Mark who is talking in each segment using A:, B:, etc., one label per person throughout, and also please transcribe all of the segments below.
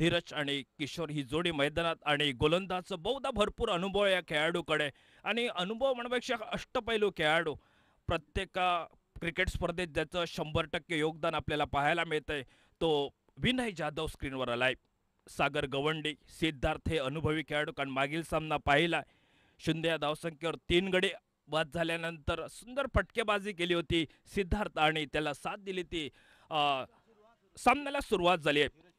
A: धीरज आणि किशोर ही जोडी मैदानात आणि गोलंदाज बहुधा भरपूर अनुभव या खेळाडूकडे आणि अनुभव म्हणण्यापेक्षा अष्टपैलू खेळाडू प्रत्येक क्रिकेट स्पर्धेत ज्याचं 100% योगदान आपल्याला पाहायला मिळतंय तो विनय जाधव स्क्रीनवर आलाय. सागर गवंडी, सिद्धार्थ हे अनुभवी खेळाडू कारण मागील सामना पाहिला 0 या धावसंख्येवर 3 गडी बाद झाल्यानंतर सुंदर फटकेबाजी केली होती सिद्धार्थ आणि त्याला साथ दिली ती सामन्याला सुरुवात झाली आहे.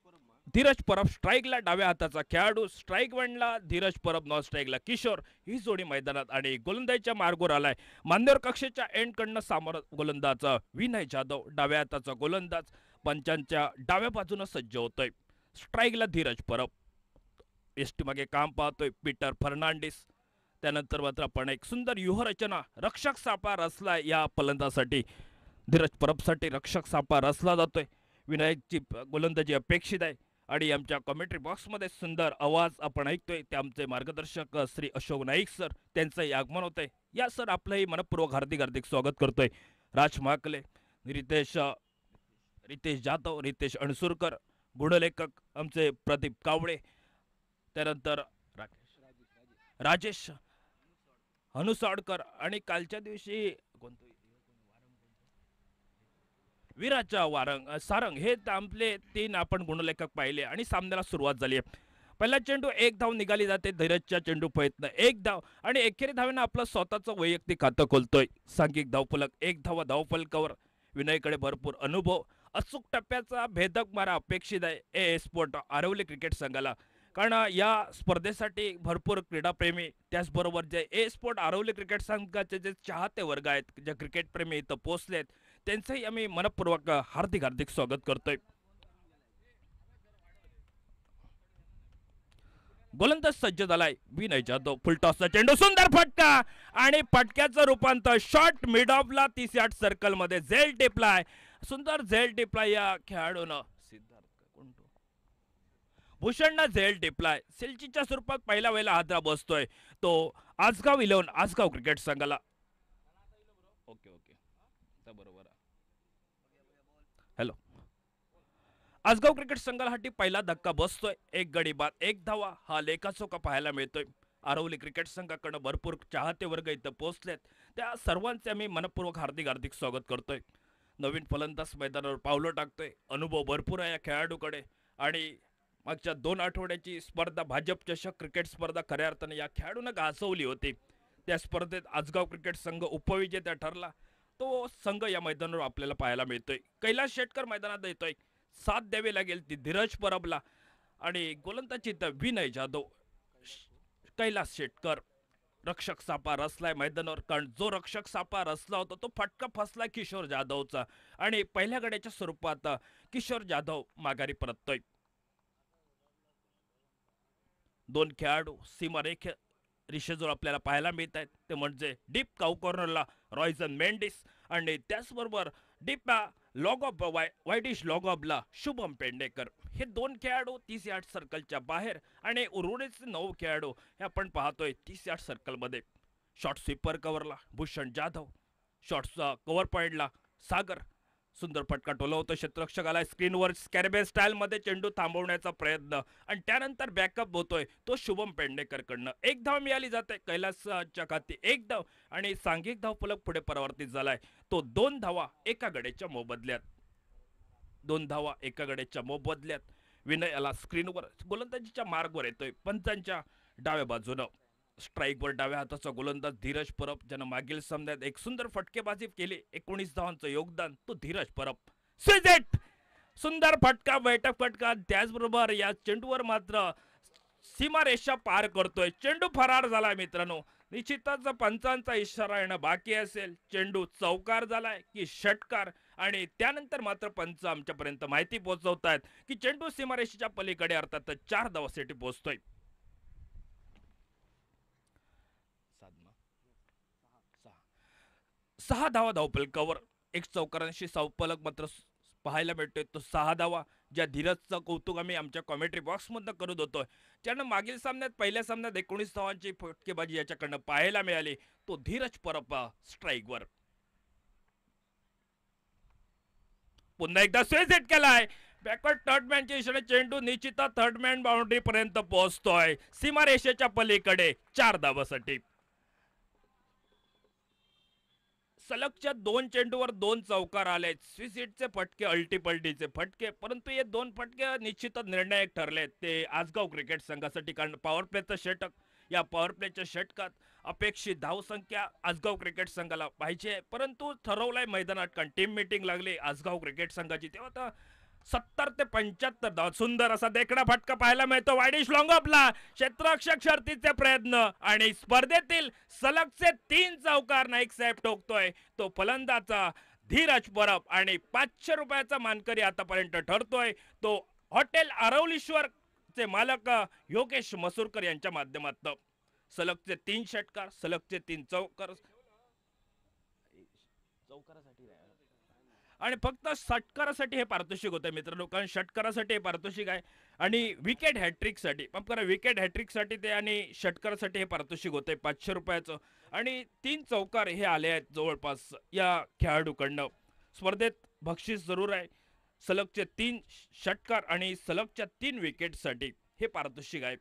A: धीरज परब स्ट्राईकला डाव्या हाताचा खेळाडू, स्ट्राईक वनला धीरज परब, नॉन स्ट्राईकला किशोर ही जोडी मैदानात आणि गोलंदाजीच्या मार्गावर आलाय. मान्यवर कक्षेच्या एंडकडनं सामोर गोलंदाज विनय जाधव, डाव्या हाताचा गोलंदाज पंचांच्या डाव्या बाजूनं सज्ज होतोय. स्ट्राईकला धीरज परब, एसटी मागे काम पाहतोय पीटर फर्नांडिस. त्यानंतर मात्र आपण एक सुंदर व्यूहरचना, रक्षक सापळा रचला या फलंदाजासाठी. धीरज परबसाठी रक्षक सापळा रचला जातोय. विनायकची गोलंदाजी अपेक्षित आहे आणि आमच्या कमेंट्री बॉक्समध्ये सुंदर आवाज आपण ऐकतोय ते आमचे मार्गदर्शक श्री अशोक नाईक सर, त्यांचंही आगमन होतंय. या सर आपलंही मनपूर्वक हार्दिक हार्दिक स्वागत करतोय. राज महाकले, रितेश जाधव, रितेश अणसुरकर, गुणलेखक आमचे प्रदीप कावळे, त्यानंतर राजेश हनुसाडकर आणि कालच्या दिवशी विराजा वारंग सारंग हे आपले 3 आपण गुणलेखक पाहिले आणि सामन्याला सुरुवात झाली आहे. पहिला चेंडू 1 धाव निघाली जाते. धीरजच्या चेंडू प्रयत्न 1 धाव आणि एकेरी धावेनं आपलं स्वतःचं वैयक्तिक खातं खोलतोय. सांघिक धावफलक 1 धावा धावफलकावर. विनयकडे भरपूर अनुभव, अचूक टप्प्याचा भेदक मारा अपेक्षित आहे ए स्पोर्ट आरवली क्रिकेट संघाला, कारण या स्पर्धेसाठी भरपूर क्रीडाप्रेमी त्याचबरोबर जे ए स्पोर्ट आरवली क्रिकेट संघाचे जे चाहते वर्ग आहेत, जे क्रिकेट प्रेमी इथं पोहोचलेत, त्यांचंही आम्ही मनपूर्वक हार्दिक हार्दिक स्वागत करतोय. गोलंदाज सज्ज झालाय विनय जाधव. फुलटॉसचा चेंडू, सुंदर फटका आणि फटक्याचं रूपांतर शॉर्ट मिड ऑफला 30 यार्ड सर्कल मध्ये झेल टिपलाय. सुंदर झेल टिपलाय या खेळाडूनं. भूषणनं झेल टिपलाय. सिल्चीच्या स्वरूपात पहिल्या वेळेला हादरा बसतोय तो आजगाव 11 आजगाव क्रिकेट संघाला. ओके बरोबर. हॅलो, आजगाव क्रिकेट संघासाठी पहिला धक्का बसतोय. 1 गडी बाद 1 धावा हा लेखाचोखा पाहायला मिळतोय. आरवली क्रिकेट संघाकडे भरपूर चाहते वर्ग इथं पोहोचलेत, त्या सर्वांचे आम्ही मनपूर्वक हार्दिक हार्दिक स्वागत करतोय. नवीन फलंदाज मैदानावर पावलं टाकतोय. अनुभव भरपूर आहे या खेळाडूकडे आणि मागच्या 2 आठवड्याची स्पर्धा भाजप चषक क्रिकेट स्पर्धा खऱ्या अर्थाने या खेळाडूनं गाजवली होती. त्या स्पर्धेत आजगाव क्रिकेट संघ उपविजेता ठरला. तो संघ या मैदानावर आपल्याला पाहायला मिळतोय. कैलास शेटकर मैदानात येतोय. साथ द्यावी लागेल ती धीरज परबला आणि गोलंदाजी विनय जाधव. कैलास शेटकर, रक्षक सापा रचलाय मैदानावर, कारण जो रक्षक सापा रचला होता तो फटका फसला किशोर जाधवचा आणि पहिल्या गड्याच्या स्वरूपात किशोर जाधव माघारी परततोय. 2 खेळाडू सीमारेखे रिशेजवळ आपल्याला पाहायला मिळत आहेत, ते म्हणजे डीप काऊ कॉर्नरला रॉयझन मेंडिस आणि त्याचबरोबर deep long off wideish long ऑफला शुभम पेडणेकर. हे 2 खेळाडू 30 यार्ड सर्कलच्या बाहेर आणि उर्वरित 9 खेळाडू हे आपण पाहतोय 30 यार्ड सर्कलमध्ये. शॉर्ट स्वीपर कव्हरला भूषण जाधव, शॉर्टचा कव्हर पॉइंटला सागर. सुंदर फटका टोलवतो क्षेत्ररक्षकाला. स्क्रीनवर स्कॅरेबे स्टाईल मध्ये चेंडू थांबवण्याचा प्रयत्न आणि त्यानंतर बॅकअप होतोय तो शुभम पेडणेकरकडनं. 1 धाव मिळाली जाते कैलासच्या खाती. 1 धाव आणि सांघिक धावफलक पुढे परावर्तित झालाय तो 2 धावा एका गड्याच्या मोबदल्यात. 2 धावा एका गड्याच्या मोबदल्यात. विनय आला स्क्रीनवर गोलंदाजीच्या मार्गवर येतोय पंचांच्या डाव्या बाजूनं. स्ट्राईकवर डाव्या हाताचा गोलंदाज धीरज परब, ज्यानं मागील सामन्यात एक सुंदर फटकेबाजी केली. 19 धावांचं योगदान तो धीरज परब. स्विजेट, सुंदर फटका, बैठक फटका. त्याचबरोबर या चेंडूवर मात्र सीमारेषा पार करतोय. चेंडू फरार झालाय मित्रांनो. निश्चितच पंचांचा इशारा येणं बाकी असेल. चेंडू चौकार झालाय की षटकार आणि त्यानंतर मात्र पंच आमच्यापर्यंत माहिती पोहोचवतायत की चेंडू सीमारेषेच्या पलीकडे अर्थात 4 धावासाठी पोहोचतोय. 6 धावा धावफलकावर. 1 चौकारांशी धावफलक मात्र पाहायला मिळतोय तो 6 धावा, ज्या धीरजचं कौतुक आम्ही आमच्या कॉमेंट्री बॉक्समधनं करत होतो. ज्यानं मागील सामन्यात पहिल्या सामन्यात 19 धावांची फटकेबाजी याच्याकडनं पाहायला मिळाली तो धीरज परब स्ट्राईकवर. पुन्हा एकदा स्विच हिट केलाय. बॅकवर्ड थर्ड मॅनच्या इशाने चेंडू निश्चितच थर्ड मॅन बाउंड्री पर्यंत पोहोचतोय सीमारेषेच्या पलीकडे 4 धावासाठी. सलगच्या 2 चेंडूवर 2 चौकार आले. स्विसिटचे फटके अल्टीपल्टीचे फटके, परंतु हे 2 फटके निश्चितच निर्णायक ठरलेत ते आजगाव क्रिकेट संघासाठी. कारण पॉवर प्लेचं षटक, या पॉवर प्लेच्या षटकात अपेक्षित धावसंख्या आजगाव क्रिकेट संघाला पाहिजे, परंतु ठरवलंय मैदानात. कारण टीम मीटिंग लागली आजगाव क्रिकेट संघाची, तेव्हा तर 70 ते 75 धाव. सुंदर असा देखणा फटका पाहायला मिळतो वायडिश लॉंग ऑफला. क्षेत्ररक्षक शर्तीचे प्रयत्न आणि स्पर्धेतील सलगचे 3 चौकार नाईक साहेब ठोकतोय तो फलंदाचा धीरज परब. आणि 500 रुपयाचा मानकरी आतापर्यंत ठरतोय तो हॉटेल आरवलीश्वर चे मालक योगेश मसूरकर यांच्या माध्यमातून. सलगचे 3 षटकार, सलगचे 3 चौकार, चौकारासाठी आणि फक्त षटकारासाठी हे पारितोषिक होतं मित्रांनो. कारण षटकारासाठी हे पारितोषिक आहे आणि विकेट हॅट्रिकसाठी, माफ करा, विकेट हॅट्रिकसाठी ते आणि षटकारासाठी हे पारितोषिक होते 500 रुपयाचं. आणि 3 चौकार हे आले आहेत जवळपास या खेळाडूकडनं. स्पर्धेत बक्षीस जरूर आहे. सलगचे 3 षटकार आणि सलगच्या 3 विकेटसाठी हे पारितोषिक आहे.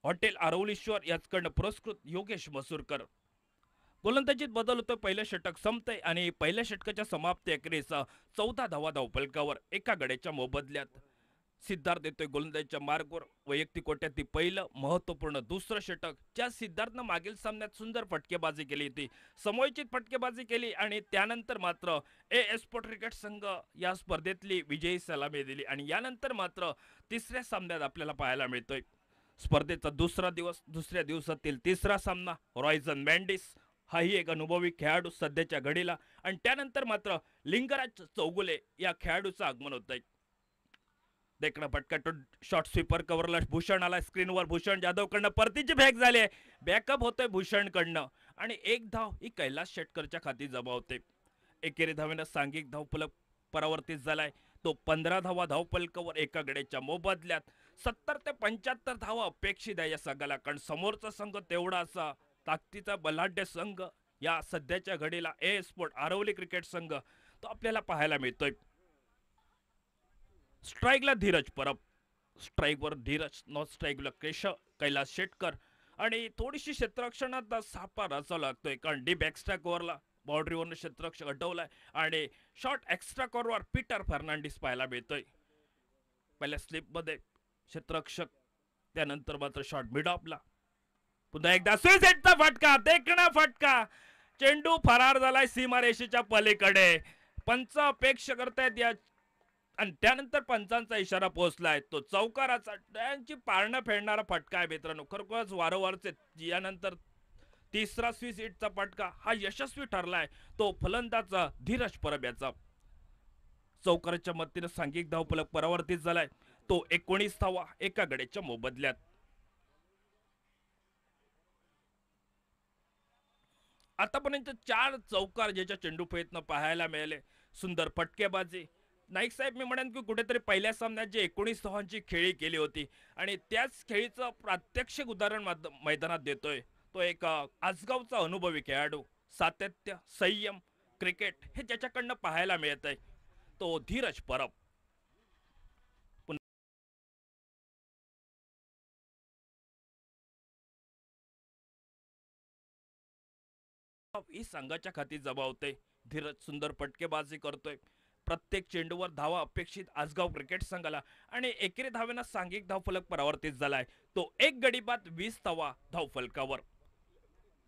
A: हॉटेल आरवलीश्वर याचकडनं पुरस्कृत योगेश मसूरकर. गोलंदाजीत बदल होतो. पहिलं षटक संपतंय आणि पहिल्या षटकाच्या समाप्ती अखेरीस 14 धावा धावफलकावर एका गड्याच्या मोबदल्यात. सिद्धार्थ येतोय गोलंदाजीच्या मार्गवर. वैयक्तिक कोट्यातील पहिलं महत्वपूर्ण दुसरं षटक, ज्या सिद्धार्थनं मागील सामन्यात सुंदर फटकेबाजी केली होती, समोचित फटकेबाजी केली आणि त्यानंतर मात्र एस स्पोर्ट क्रिकेट संघ या स्पर्धेतली विजयी सलामी दिली. आणि यानंतर मात्र तिसऱ्या सामन्यात आपल्याला पाहायला मिळतोय स्पर्धेचा दुसरा दिवस, दुसऱ्या दिवसातील तिसरा सामना. रॉयझन मेंडिस हाही एक अनुभवी खेळाडू सध्याच्या घडीला, आणि त्यानंतर मात्र लिंगराज चौगुले या खेळाडूचं आगमन होत आहे. देखणा फटका तो शॉर्ट स्वीपर कव्हरला भूषण आला स्क्रीनवर. भूषण जाधवकडनं परतीची बॅक झाली आहे. बॅकअप होतोय भूषणकडनं आणि एक धाव ही कैलास शेटकरच्या खाती जमा होते. एकेरी धावेनं सांघिक धावफलक परावर्तित झालाय. तो 15 धावा धावफलकावर एका गड्याच्या मोबदल्यात. 70 ते 75 धावा अपेक्षित आहे या संघाला. कारण समोरचा संघ तेवढा असा ताकदीचा बलाढ्य संघ या सध्याच्या घडीला ए स्पोर्ट आरवली क्रिकेट संघ तो आपल्याला पाहायला मिळतोय. स्ट्राईकला धीरज परब, स्ट्राईकवर धीरज, नॉट स्ट्राईकला कैलास शेटकर. आणि थोडीशी क्षेत्ररक्षणात सापा रचावा लागतोय. कारण डीप एक्स्ट्रा कव्हरला बाउंड्रीवरनं क्षेत्ररक्षक हटवलाय आणि शॉर्ट एक्स्ट्रा कव्हरवर पीटर फर्नांडिस पाहायला मिळतोय. पहिल्या स्लिपमध्ये क्षेत्ररक्षक, त्यानंतर मात्र शॉर्ट मिड ऑफला. पुन्हा एकदा स्विसेटचा फटका, देखणा फटका, चेंडू फरार झालाय सीमारेषेच्या पलीकडे. पंच अपेक्षा करतायत या, आणि त्यानंतर पंचांचा इशारा पोहोचलाय तो चौकाराचा. त्यांची पारणं फेडणारा फटका आहे मित्रांनो. खरोखरच वारंवारचे यानंतर तिसरा स्विसिटचा फटका हा यशस्वी ठरलाय तो फलंदाचा धीरज परब याचा. चौकाराच्या मदतीने सांघिक धावफलक परावर्तित झालाय तो 19 धावा एका गड्याच्या मोबदल्यात. आतापर्यंत 4 चौकार ज्याच्या चेंडू प्रयत्न पाहायला मिळाले. सुंदर फटकेबाजी. नाईक साहेब, मी म्हणेन की कुठेतरी पहिल्या सामन्यात जे 19 धावांची खेळी केली होती आणि त्याच खेळीचं प्रात्यक्षिक उदाहरण मैदानात देतोय तो एक आजगावचा अनुभवी खेळाडू. सातत्य, संयम, क्रिकेट हे ज्याच्याकडनं पाहायला मिळत आहे तो धीरज परब. ही संघाच्या खाती जबावते. धीरज सुंदर फटकेबाजी करतोय. प्रत्येक चेंडूवर धावा अपेक्षित आजगाव क्रिकेट संघाला आणि एकेरी धावेनं सांघिक धावफलक परावर्तित झालाय तो एक गडी बाद 20 धावा धावफलकावर.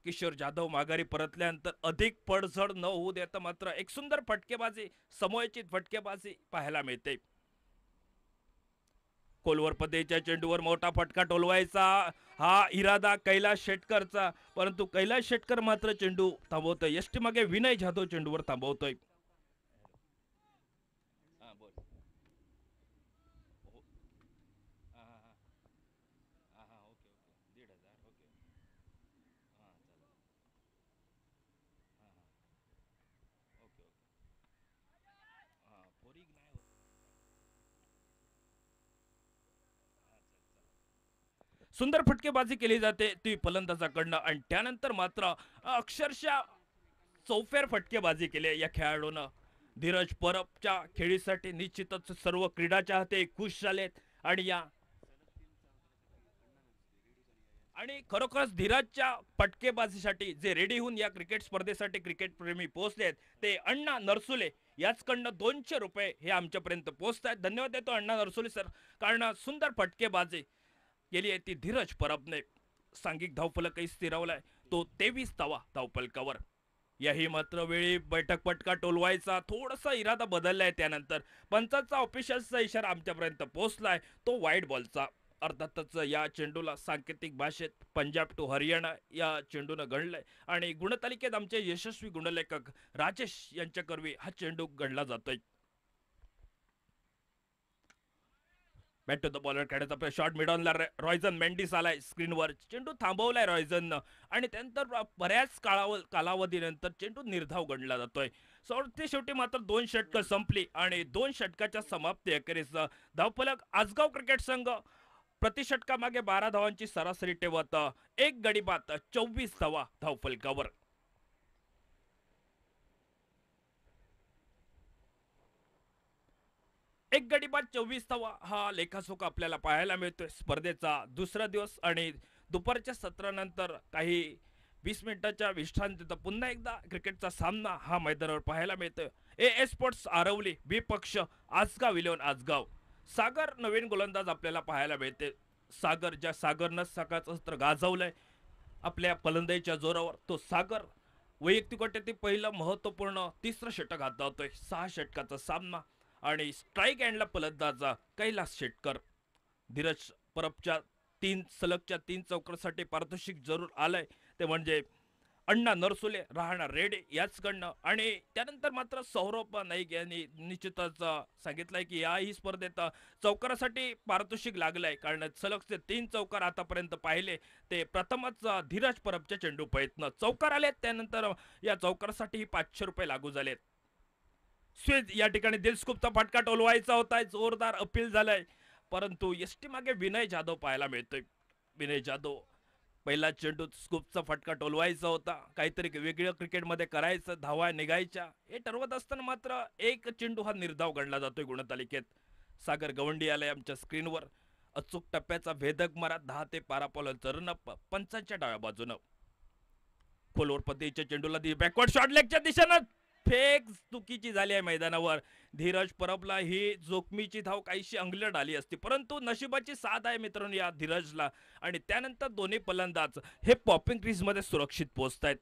A: किशोर जाधव माघारी परतल्यानंतर अधिक पडझड न होऊ देता मात्र एक सुंदर फटकेबाजी, समोचित फटकेबाजी पाहायला मिळते. खोलवर पद्धतीच्या चेंडूवर मोठा फटका टोलवायचा हा इरादा कैलास शेटकरचा, परंतु कैलास शेटकर मात्र चेंडू थांबवतोय. यष्टी मागे विनय जाधव चेंडूवर थांबवतोय. सुंदर फटकेबाजी केली जाते ती फलंदाजाकडनं आणि त्यानंतर मात्र अक्षरशः चौफेर फटकेबाजी केली या खेळाडूनं. धीरज परबच्या खेळीसाठी निश्चितच सर्व क्रीडा चाहते खुश झालेत आणि या आणि खरोखरच धीरजच्या फटकेबाजीसाठी जे रेडी होऊन या क्रिकेट स्पर्धेसाठी क्रिकेट प्रेमी पोहोचलेत ते अण्णा नरसुले याचकडनं 200 रुपये हे आमच्यापर्यंत पोहोचत आहेत. धन्यवाद देतो अण्णा नरसुले सर, कारण सुंदर फटकेबाजी केली आहे ती धीरज परबने. सांघिक धावफलकही स्थिरावलाय तो 23 धावा धावफलकावर. याही मात्र वेळी बैठक पटका टोलवायचा थोडासा इरादा बदललाय. त्यानंतर पंचाचा ऑफिशियलचा इशारा आमच्यापर्यंत पोहोचलाय तो वाईट बॉलचा. अर्थातच या चेंडूला सांकेतिक भाषेत पंजाब टू हरियाणा या चेंडूनं गणलंय आणि गुणतालिकेत आमचे यशस्वी गुणलेखक राजेश यांच्या करवी हा चेंडू गणला जातोय. बॅट टू द बॉलर खेळायचा शॉट मिडॉनला रॉयझन मेंडिस आलाय स्क्रीनवर. चेंडू थांबवलाय रॉयझननं आणि त्यानंतर बऱ्याच कालावधीनंतर चेंडू निर्धाव गणला जातोय. शेवटी मात्र 2 षटकं संपली आणि 2 षटकाच्या समाप्ती अखेरीस धावफलक आजगाव क्रिकेट संघ प्रतिषटकामागे 12 धावांची सरासरी ठेवत एक गडी बाद 24 धावा धावफलकावर. एक गडी बाद 24 धावा हा लेखाजोखा आपल्याला पाहायला मिळतोय. स्पर्धेचा दुसरा दिवस आणि दुपारच्या सत्रानंतर काही 20 मिनिटाच्या विश्रांतीत पुन्हा एकदा क्रिकेटचा सामना हा मैदानावर पाहायला मिळतोय. ए स्पोर्ट्स आरवली बी पक्ष आजगाव इलेव्हन आजगाव. सागर नवीन गोलंदाज आपल्याला पाहायला मिळते. सागरनं सकाळचं सत्र गाजवलंय आपल्या फलंदाजीच्या जोरावर. तो सागर वैयक्तिक गटातील पहिलं महत्वपूर्ण तिसरं षटक हातावतोय. 6 षटकाचा सामना आणि स्ट्राईक एंडला फलंदाज कैलास शेटकर. धीरज परबच्या 3 सलगच्या 3 चौकांसाठी पारितोषिक जरूर आलंय ते म्हणजे अण्णा नरसुले राहणार रेडे याचकडनं. आणि त्यानंतर मात्र सौरभ नाईक यांनी निश्चितच सांगितलंय की याही स्पर्धेत चौकारासाठी पारितोषिक लागलंय, कारण सलगचे 3 चौकार आतापर्यंत पाहिले ते प्रथमच धीरज परबच्या चेंडू प्रयत्न चौकार आलेत. त्यानंतर या चौकारासाठी 500 रुपये लागू झालेत. स्विज या ठिकाणी दिलस्कूपचा फटका टोलवायचा होता, जोरदार अपील झालंय परंतु एसटी मागे विनय जाधव पाहायला मिळतोय. विनय जाधव पहिला चेंडू स्कूपचा फटका टोलवायचा होता, काहीतरी वेगळं क्रिकेटमध्ये करायचं, धावा निघायच्या हे ठरवत असताना मात्र एक चेंडू हा निर्धाव गणला जातोय गुणतालिकेत. सागर गवंडी आलाय आमच्या स्क्रीनवर. अचूक टप्प्याचा भेदक मारा 10 ते 12 पावलांचं रनअप पंचांच्या डाव्या बाजूनं. खोलवर पद्धतीच्या चेंडूला बॅकवर्ड शॉट लेगच्या दिशेनं फेक चुकीची झाली आहे मैदानावर. धीरज परबला ही जोखमीची धाव काहीशी अंगलट आली असती परंतु नशिबाची साथ आहे मित्रांनो या धीरजला. आणि त्यानंतर दोन्ही फलंदाज हे पॉपिंग क्रीजमध्ये सुरक्षित पोहोचतायत.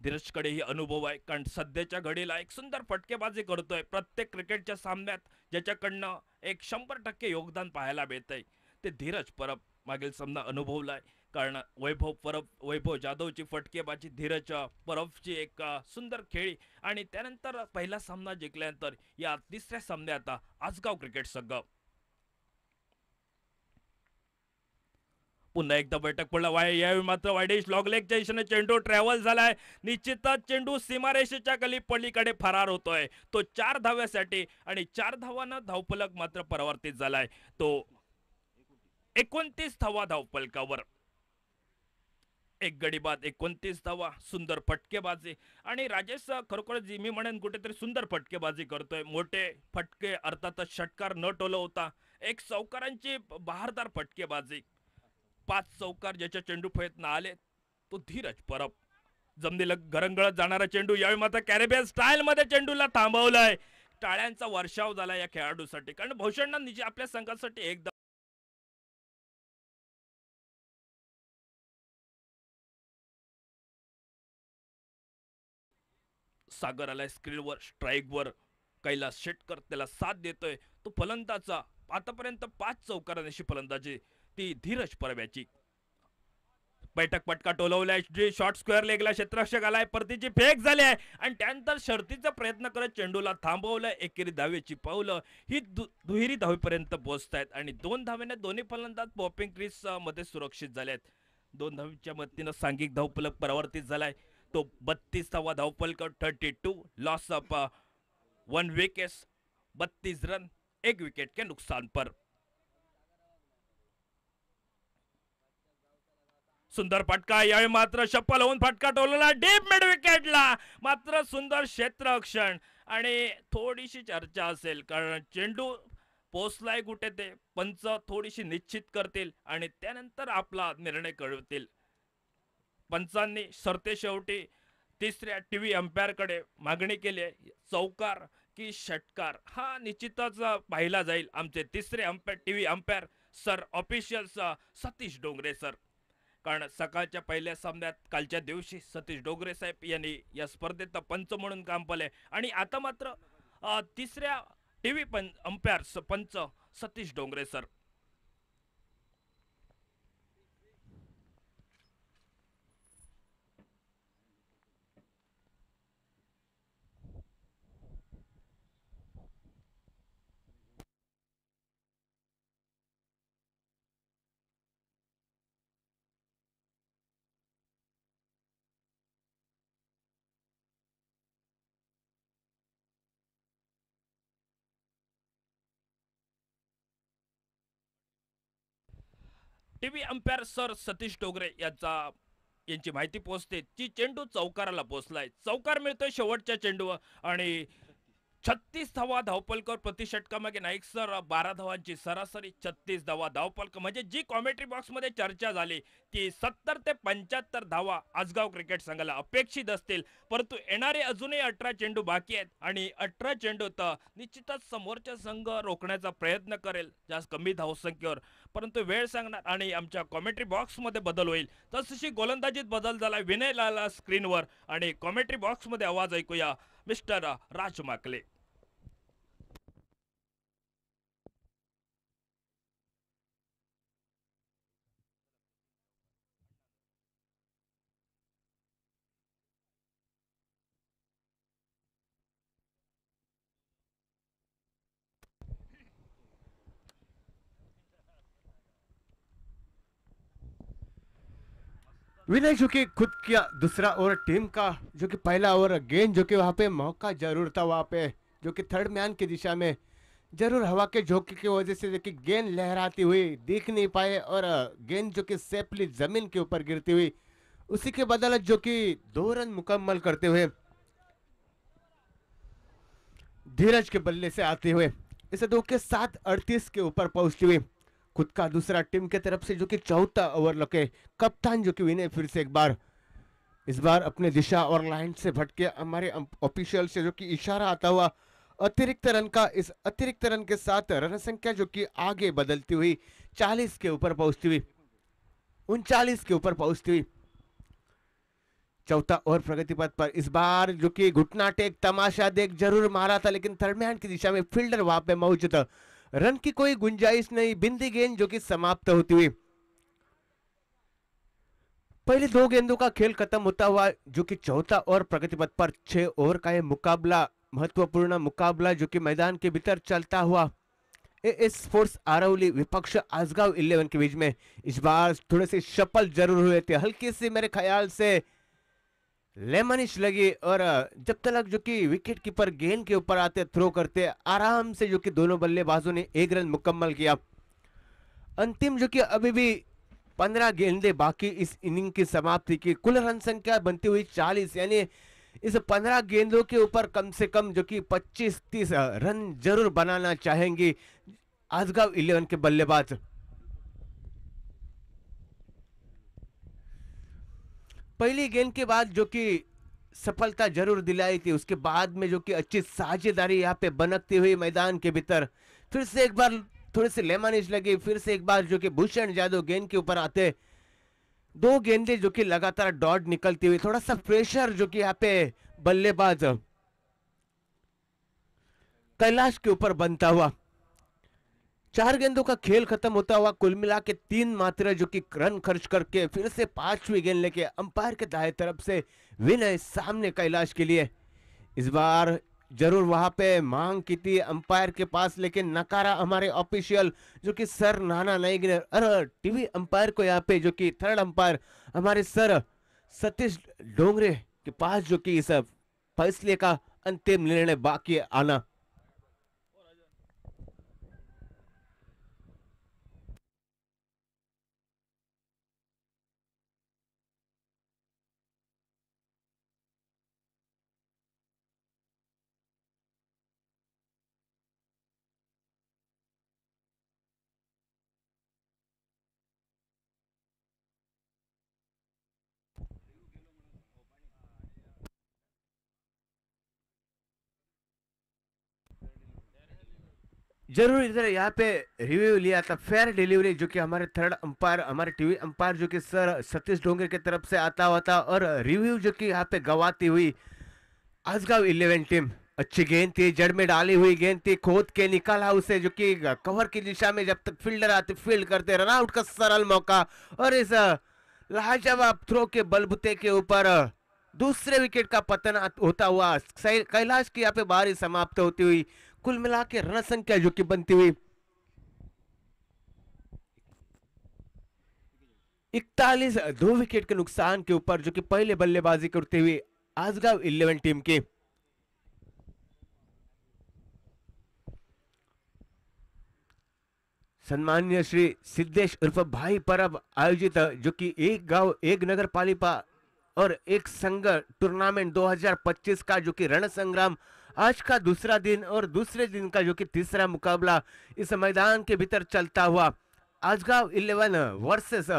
A: धीरजकडे ही अनुभव आहे, कारण सध्याच्या घडीला एक सुंदर फटकेबाजी करतोय. प्रत्येक क्रिकेटच्या सामन्यात ज्याच्याकडनं एक 100% योगदान पाहायला मिळतंय ते धीरज परब मागील सामना अनुभवलाय. कारण वैभव जाधवची फटकेबाजी, धीरज परबची एक सुंदर खेळी आणि त्यानंतर पहिला सामना जिंकल्यानंतर या तिसऱ्या सामन्यात आजगाव क्रिकेट संघ पुन्हा एकदा बैठक पडला. यावेळी मात्र वायडिश लॉग लेगच्या दिशेने चेंडू ट्रॅव्हल झालाय. निश्चितच चेंडू सीमारेषेच्या पलीकडे फरार होतोय तो 4 धाव्यासाठी आणि 4 धावांना धावफलक मात्र परावर्तित झालाय तो 29 धावा धावफलकावर. एक गडी बाद 29 धावा. सुंदर फटकेबाजी आणि राजेश खरोखरच मी म्हणेन कुठेतरी सुंदर फटकेबाजी करतोय. मोठे फटके अर्थातच षटकार न टोलवता एक चौकारांची बहारदार फटकेबाजी. 5 चौकार ज्याच्या चेंडू प्रयत्न आले तो धीरज परब. जमिनीला घरंगळत जाणारा चेंडू यावेळी मात्र कॅरेबियन स्टाईल मध्ये चेंडूला थांबवलाय. टाळ्यांचा वर्षाव झाला या खेळाडूसाठी, कारण भविष्यात आपल्या संघासाठी एकदा सागर आलाय स्क्रीनवर. स्ट्राईकवर कैलास शेटकर त्याला साथ देतोय. तो फलंदाजा आतापर्यंत 5 चौकारांशी फलंदाजी ती धीरज परब याची. बैठक पटका टोलवलाय. शॉर्ट स्क्वेअर लेगला क्षेत्ररक्षक आलाय. परतीची फेक झाली आहे आणि त्यानंतर शर्तीचा प्रयत्न करत चेंडूला थांबवलंय. एकेरी धावेची पावलं ही दुहेरी धावेपर्यंत पोहोचतायत आणि 2 धावेने दोन्ही फलंदाज पॉपिंग क्रीज मध्ये सुरक्षित झालेत. 2 धावेच्या मदतीनं सांघिक धावफलक परावर्तित झालाय तो 32वा धावफलक. 32 loss of 1 wicket, 32 run 1 wicket के नुकसान पर. सुंदर फटका यावेळी मात्र शप्पल होऊन फटका टोलला डीप मिड विकेटला. मात्र सुंदर क्षेत्ररक्षण आणि थोडीशी चर्चा असेल कारण चेंडू पोचलाय कुठे ते पंच थोडीशी निश्चित करतील आणि त्यानंतर आपला निर्णय कळवतील. पंचांनी सरतेशेवटी तिसऱ्या टीव्ही अंपायरकडे मागणी केली आहे. चौकार की षटकार हा निश्चितच पाहिला जाईल. आमचे तिसरे umpire TV umpire sir official Satish Dongre sir. कारण सकाळच्या पहिल्या सामन्यात कालच्या दिवशी सतीश डोंगरे साहेब यांनी या स्पर्धेत पंच म्हणून काम पाहिले आणि आता मात्र तिसऱ्या टीव्ही अंपायर पंच Satish Dongre sir. TV umpire sir Satish Dongre यांची माहिती पोहोचते की चेंडू चौकाराला पोहोचलाय. चौकार मिळतोय शेवटच्या चेंडूवर आणि 36 धावा धावपलकर प्रति षटकामागे नाईक सर 12 धावांची सरासरी 36 धावा धावपलक म्हणजे जी कॉमेंट्री बॉक्समध्ये चर्चा झाली की 70 ते 75 धावा आजगाव क्रिकेट संघाला अपेक्षित असतील. परंतु येणारे अजूनही 18 चेंडू बाकी आहेत आणि 18 चेंडूत निश्चितच समोरचा संघ रोखण्याचा प्रयत्न करेल जास्त कमी धावसंख्येवर. परंतु वेळ सांगणार आणि आमच्या कॉमेंट्री बॉक्समध्ये बदल होईल. तसशी गोलंदाजीत बदल झाला विनय लाला स्क्रीनवर आणि कॉमेंट्री बॉक्समध्ये आवाज ऐकूया मिस्टर राज माकले.
B: विनय जो कि खुद किया दूसरा ओवर टीम का जो कि पहला ओवर गेंद जो कि वहां पे मौका जरूर था वहां पे जो कि थर्ड मैन की दिशा में जरूर हवा के झोंके की वजह से जो कि गेंद लहराती हुई दिख नहीं पाए और गेंद जो कि सेफली जमीन के ऊपर गिरती हुई उसी के बदौलत जो कि 2 रन मुकम्मल करते हुए धीरज के बल्ले से आते हुए इसे 2 के 7 38 के ऊपर पहुंचती हुई खुद का दूसरा टीम की तरफ से जो कि चौथा ओवर लगे कप्तान जो कि विनय फिर से एक बार इस बार अपने दिशा और लाइन से भटके हमारे ऑफिशियल से जो कि इशारा आता हुआ अतिरिक्त रन का इस अतिरिक्त रन के साथ रन संख्या जो कि आगे बदलती हुई 40 के ऊपर पहुंचती हुई 39 के ऊपर पहुंचती हुई चौथा ओवर प्रगति पथ पर इस बार जो कि घुटना टेक तमाशा देख जरूर मारा था लेकिन थर्ड मैन की दिशा में फील्डर वहां पे मौजूद था. रन की कोई गुंजाइश नहीं. बिंदी गेंद जो कि समाप्त होती हुई पहले 2 गेंदों का खेल खत्म होता हुआ जो कि चौथा ओवर प्रगति पथ पर 6 ओवर का ये मुकाबला महत्वपूर्ण मुकाबला जो कि मैदान के भीतर चलता हुआ एएस स्पोर्ट्स आरवली विपक्ष आजगांव 11 के बीच में इस बार थोड़े से शपल जरूर हुए थे. हल्की सी मेरे ख्याल से लेमनिश लगी और जब तक जो कि विकेट कीपर गेंद के ऊपर आते थ्रो करते आराम से जो कि दोनों बल्लेबाजों ने 1 रन मुकम्मल किया. अंतिम जो कि अभी भी 15 गेंदे बाकी इस इनिंग की समाप्ति की कुल रन संख्या बनती हुई 40 यानी इस 15 गेंदों के ऊपर कम से कम जो कि 25-30 रन जरूर बनाना चाहेंगे आजगांव 11 के बल्लेबाज. पहली गेंद के बाद जो कि सफलता जरूर दिलाई थी उसके बाद में जो कि अच्छी साझेदारी यहाँ पे बनकती हुई मैदान के भीतर फिर से एक बार थोड़ी सी लेमनिश लगी. फिर से एक बार जो कि भूषण जादव गेंद के ऊपर आते 2 गेंदे जो कि लगातार डॉट निकलती हुई थोड़ा सा प्रेशर जो कि यहाँ पे बल्लेबाज कैलाश के ऊपर बनता हुआ 4 गेंदों का खेल खत्म होता हुआ कुल मिला के 3 मात्रा जो कि रन खर्च करके फिर से 5वीं गेंद लेके अंपायर के दाएं तरफ से विनय सामने कैलाश के लिए इस बार जरूर वहां पे मांग की थी अंपायर के पास लेकिन नकारा हमारे ऑफिशियल जो कि सर नाना नाइक ने. और टीवी अंपायर को यहाँ पे जो कि थर्ड अंपायर हमारे सर सतीश डोंगरे के पास जो कि इस फैसले का अंतिम निर्णय बाकी आना. जरूर इधर यहाँ पे रिव्यू लिया था, फेयर डिलीवरी, जो कि हमारे थर्ड अंपायर, हमारे टीवी अंपायर जो कि सर सतीश डोंगर की तरफ से आता हुआ था, और रिव्यू जो कि यहाँ पे गवाती हुई आजगांव 11 टीम। अच्छी गेंद थी, जड़ में डाली हुई गेंद थी, खोद के निकाला उसे, जो कि कवर की दिशा में जब तक फील्डर आते फील्ड करते, रन आउट का सरल मौका। और इस लाजवाब थ्रो के बलबूते के ऊपर दूसरे विकेट का पतन होता हुआ कैलाश की यहाँ पे बारी समाप्त होती हुई, कुल मिला के रन संख्या जो कि बनती हुई 41, 2 विकेट के नुकसान के ऊपर, जो कि पहले बल्लेबाजी करते हुए आजगांव 11 टीम की। सम्मान्य श्री सिद्धेश उर्फ भाई परब आयोजित, जो कि एक गांव एक नगर पालिका और एक संघ टूर्नामेंट 2025 का, जो कि रण संग्राम आज का दूसरा दिन और दूसरे दिन का जो कि तीसरा मुकाबला इस मैदान के भीतर चलता हुआ, आजगांव 11 वर्सेस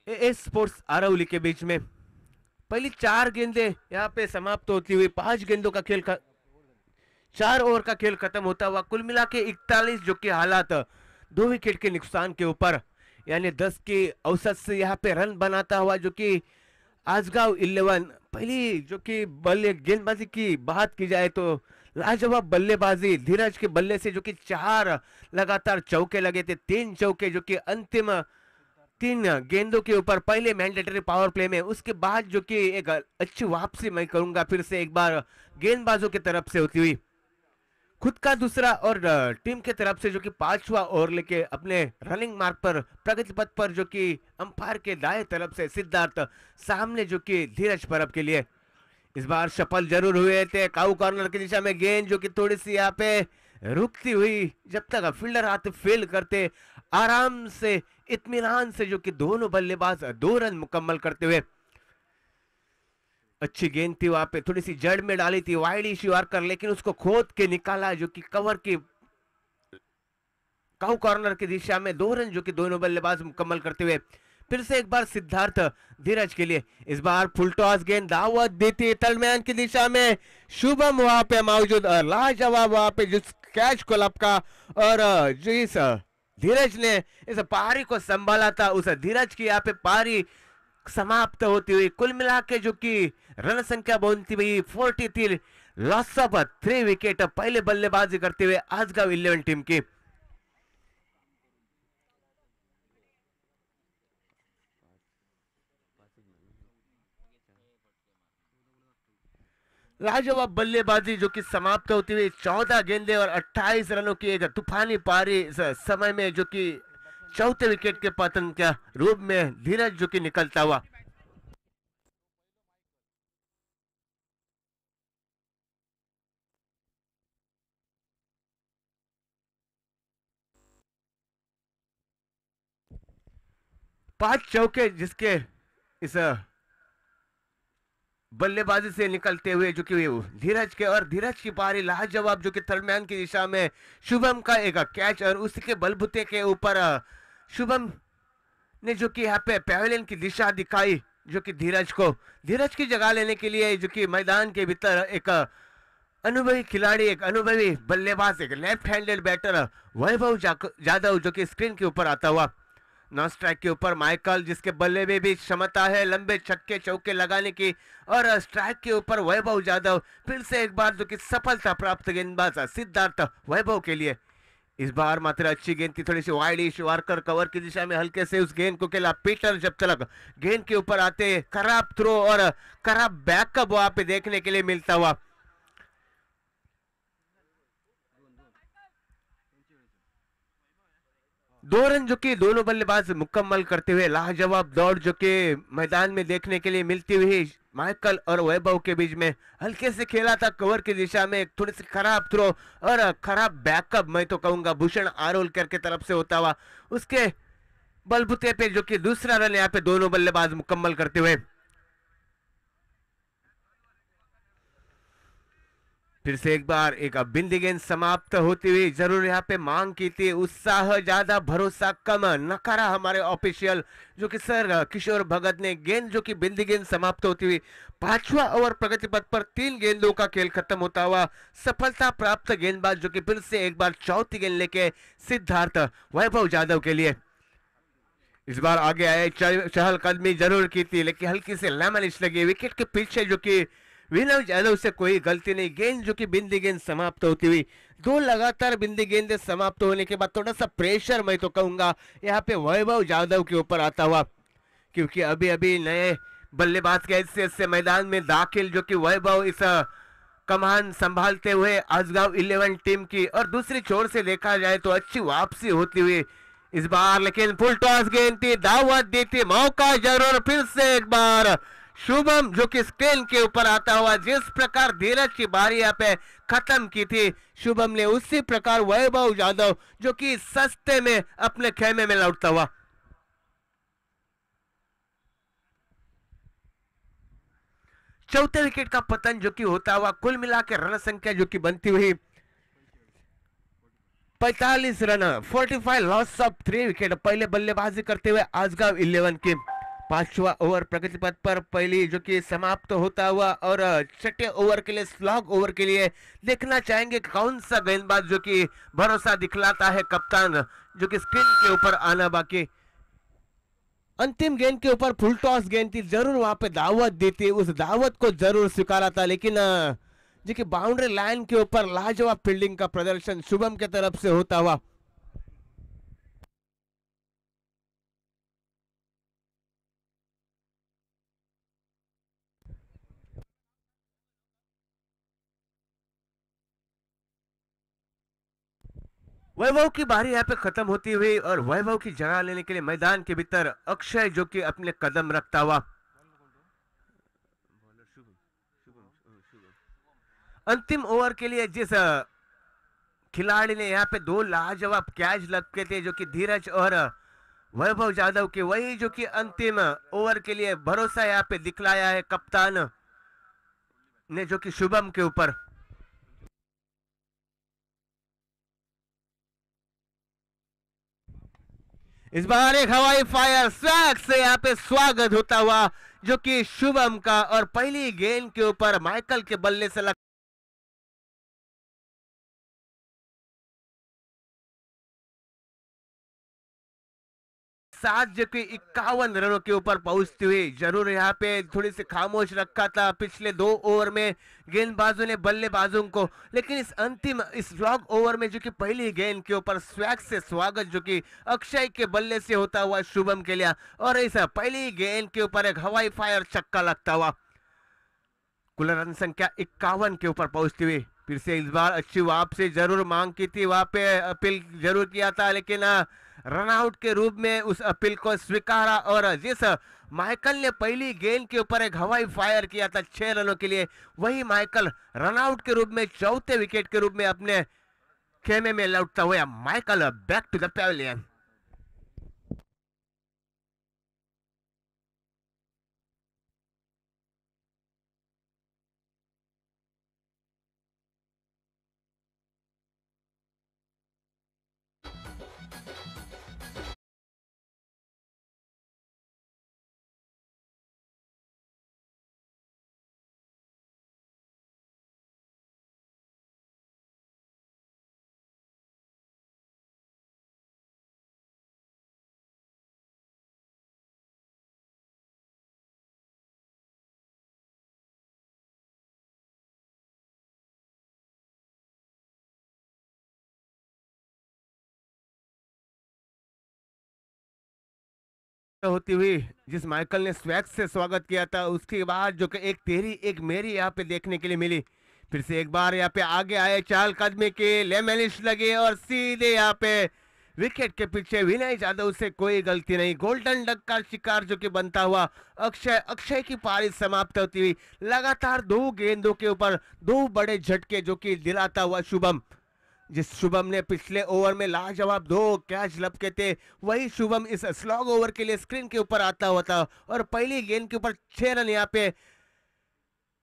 B: एएस स्पोर्ट्स आरौली के बीच में। पहली 4 गेंदें यहाँ पे समाप्त होती हुई 5 गेंदों का खेल 4 ओवर का खेल खत्म होता हुआ, कुल मिला के 41 जो कि हालात 2 विकेट के नुकसान के ऊपर, यानी 10 की औसत से यहाँ पे रन बनाता हुआ, जो कि आजगांव 11 पहली जो कि बल्ले गेंदबाजी की बात की जाए तो लाजवाब बल्लेबाजी धीरज के बल्ले से, जो कि 4 लगातार चौके लगे थे, 3 चौके, जो कि अंतिम 3 गेंदों के ऊपर पहले मैंडेटरी पावर प्ले में, उसके बाद जो कि एक अच्छी वापसी मैं करूंगा फिर से एक बार गेंदबाजों की तरफ से होती हुई, खुद का दूसरा और टीम के तरफ से जो कि 5वां ओवर लेके अपने रनिंग मार्ग पर प्रगति पथ पर, जो कि अंपायर के दाएं तरफ से सिद्धार्थ सामने, जो कि धीरज परब के लिए इस बार सफल जरूर हुए थे। काऊ कॉर्नर की दिशा में गेंद जो कि थोड़ी सी यहाँ पे रुकती हुई, जब तक फील्डर हाथ फील्ड करते, आराम से इत्मीनान से जो कि दोनों बल्लेबाज 2 रन मुकम्मल करते हुए, अच्छी गेंद थी वहां पे, थोड़ी सी जड़ में डाली थी वाइड इश्यू कर, लेकिन उसको खोद के निकाला, जो कि कवर की काउ कॉर्नर की दिशा में 2 रन जो कि दोनों बल्लेबाज मुकम्मल करते हुए, फिर से एक बार सिद्धार्थ धीरज के लिए, इस बार फुल टॉस गेंद दावत दी थी थर्डमैन की दिशा में, शुभम वहां पे मौजूद, लाजवाब वहां पे जिस कैच को लपका, और जिस धीरज ने इस पारी को संभाला था, उस धीरज की यहाँ पे पारी समाप्त होती हुई, कुल मिला के जो कि रन संख्या बनती हुई 43, लॉस ऑफ 3 विकेट पहले बल्लेबाजी करते हुए आजगांव 11 टीम की। लाजवाब बल्लेबाजी जो कि समाप्त होती हुई 14 गेंदे और 28 रनों की एक तूफानी पारी इस समय में, जो कि चौथे विकेट के पतन के रूप में धीरज जो कि निकलता हुआ। पांच चौके जिसके इस बल्लेबाजी से निकलते हुए, जो कि धीरज के, और धीरज की पारी लाजवाब, जो कि थर्डमैन की दिशा में शुभम का एक कैच, और उसके बलबूते के ऊपर शुभम ने जो कि यहाँ पे पैवेलियन की दिशा दिखाई, जो कि धीरज की जगह लेने के लिए, जो कि मैदान के भीतर एक अनुभवी खिलाड़ी, एक अनुभवी बल्लेबाज, एक लेफ्ट हैंडेड बैटर वैभव जाधव जो कि स्क्रीन के ऊपर आता हुआ, नॉन स्ट्राइक के ऊपर माइकल, जिसके बल्ले में भी क्षमता है लंबे छक्के चौके लगाने की, और स्ट्राइक के ऊपर वैभव जाधव, फिर से एक बार जो कि सफलता प्राप्त गेंदबाज सिद्धार्थ वैभव के लिए, इस बार मात्र अच्छी गेंद थी, थोड़ी सी वाइड इश वारकर कवर की दिशा में हल्के से उस गेंद को खेला पीटर, जब तक गेंद के ऊपर आते खराब थ्रो और खराब बैकअप वहां पे देखने के लिए मिलता हुआ। दो रन जो कि दोनों बल्लेबाज मुकम्मल करते हुए, लाजवाब दौड़ जो कि मैदान में देखने के लिए मिलती हुई माइकल और वैभव के बीच में, हल्के से खेला था कवर की दिशा में, थोड़ी सी खराब थ्रो और खराब बैकअप मैं तो कहूंगा भूषण आरोलकर के तरफ से होता हुआ, उसके बलबूते पे जो कि दूसरा रन यहाँ पे दोनों बल्लेबाज मुकम्मल करते हुए। फिर से एक बार एक बिंदी गेंद समाप्त होती हुई जरूर यहाँ पे मांग की थी, उत्साह ज्यादा भरोसा कम, नकारा हमारे ऑफिशियल जो कि सर किशोर भगत ने गेंद जो कि बिंदी गेंद समाप्त होती हुई। पांचवा ओवर प्रगति पथ पर 3 गेंदों का खेल खत्म होता हुआ सफलता प्राप्त गेंदबाज जो कि फिर से एक बार चौथी गेंद लेके सिद्धार्थ वैभव यादव के लिए। इस बार आगे आए, चहलकदमी जरूर की थी लेकिन हल्की से लेमनिश लगी विकेट के पीछे जो कि विनय यादव से कोई गलती नहीं। गेंद जो कि बिंदी गेंद समाप्त होती हुई, 2 लगातार बिंदी गेंदें समाप्त होने के बाद थोड़ा सा प्रेशर मैं तो कहूंगा यहाँ पे वैभव यादव के ऊपर आता हुआ, क्योंकि अभी अभी नए बल्लेबाज के हैसियत से मैदान में दाखिल जो कि वैभव इस कमान संभालते हुए आजगांव 11 टीम की, और दूसरी छोर से देखा जाए तो अच्छी वापसी होती हुई इस बार, लेकिन फुल टॉस गेंद थी, दावत दी थी, मौका जरूर। फिर से एक बार शुभम जो कि स्क्रीन के ऊपर आता हुआ, जिस प्रकार धीरज की बारी यहाँ पे खत्म की थी शुभम ने, उसी प्रकार वैभव यादव जो कि सस्ते में अपने खेमे में लौटता हुआ। चौथे विकेट का पतन जो कि होता हुआ, कुल मिला के रन संख्या जो कि बनती हुई 45 रन, 45 लॉस ऑफ 3 विकेट। पहले बल्लेबाजी करते हुए आजगांव 11 की। पांचवा ओवर प्रगति पथ पर पहली जो कि समाप्त होता हुआ, और छठे ओवर के लिए स्लॉग ओवर के लिए देखना चाहेंगे कौन सा गेंदबाज जो कि भरोसा दिखलाता है कप्तान जो कि स्क्रीन के ऊपर आना बाकी। अंतिम गेंद के ऊपर फुल टॉस गेंद थी, जरूर वहां पे दावत दी थी, उस दावत को जरूर स्वीकारा था, लेकिन जो कि बाउंड्री लाइन के ऊपर लाजवाब फील्डिंग का प्रदर्शन शुभम के तरफ से होता हुआ। वैभव की बारी यहाँ पे खत्म होती हुई, और वैभव की जगह लेने के लिए मैदान के भीतर अक्षय जो कि अपने कदम रखता हुआ। अंतिम ओवर के लिए जिस खिलाड़ी ने यहाँ पे 2 लाजवाब कैच लगते थे जो कि धीरज और वैभव यादव के, वही जो कि अंतिम ओवर के लिए भरोसा यहाँ पे दिखलाया है कप्तान ने जो कि शुभम के ऊपर। इस बार एक हवाई फायर स्वैग से यहाँ पे स्वागत होता हुआ जो कि शुभम का, और पहली गेंद के ऊपर माइकल के बल्ले से सात जो कि 51 रनों के ऊपर पहुंचती हुई। जरूर यहाँ पे थोड़ी सी खामोश रखा था पिछले 2 ओवर में गेंदबाजों ने बल्लेबाजों को, लेकिन इस अंतिम इस लॉग ओवर में जो कि पहली गेंद के ऊपर स्वैग से स्वागत जो कि अक्षय के बल्ले से होता हुआ शुभम के लिए, और इस पहली गेंद के ऊपर एक हवाई फायर छक्का लगता हुआ कुल रन संख्या 51 के ऊपर पहुंचती हुई। फिर से इस बार अच्छी वापसी जरूर मांग की थी, वहां पे अपील जरूर किया था, लेकिन रन आउट के रूप में उस अपील को स्वीकारा, और जिस माइकल ने पहली गेंद के ऊपर एक हवाई फायर किया था 6 रनों के लिए, वही माइकल रन आउट के रूप में चौथे विकेट के रूप में अपने खेमे में लौटता हुआ। Michael back to the pavilion. होती हुई जिस माइकल ने स्वैग से स्वागत किया था, उसके बाद जो कि एक तेरी एक मेरी यहाँ पे देखने के लिए मिली। फिर से एक बार यहाँ पे आगे आए, चाल कदमी के लेमेलिश लगे, और सीधे यहाँ पे विकेट के पीछे विनय यादव से कोई गलती नहीं। गोल्डन डक का शिकार जो कि बनता हुआ अक्षय की पारी समाप्त होती हुई। लगातार 2 गेंदों के ऊपर 2 बड़े झटके जो कि दिलाता हुआ शुभम, जिस शुभम ने पिछले ओवर में लाजवाब 2 कैच लपके थे, वही शुभम इस स्लॉग ओवर के लिए स्क्रीन के ऊपर आता हुआ था, और पहली गेंद के ऊपर 6 रन यहाँ पे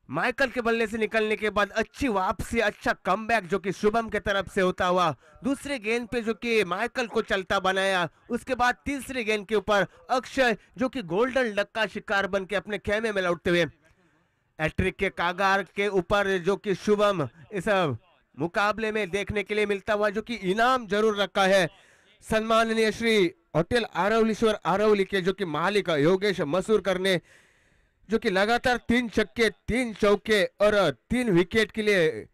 B: माइकल के बल्ले से निकलने के बाद अच्छी वापसी, अच्छा कमबैक जो कि शुभम के तरफ से होता हुआ दूसरे गेंद पे जो कि माइकल को चलता बनाया। उसके बाद तीसरे गेंद के ऊपर अक्षय जो कि गोल्डन डक का शिकार बन के अपने खेमे में लौटते हुए हैट्रिक के कागार के ऊपर जो कि शुभम इस मुकाबले में देखने के लिए मिलता हुआ जो कि इनाम जरूर रखा है सम्माननीय श्री होटल आरवलीश्वर आरवली के जो कि मालिक योगेश मसूरकर ने, जो कि लगातार 3 छक्के 3 चौके और 3 विकेट के लिए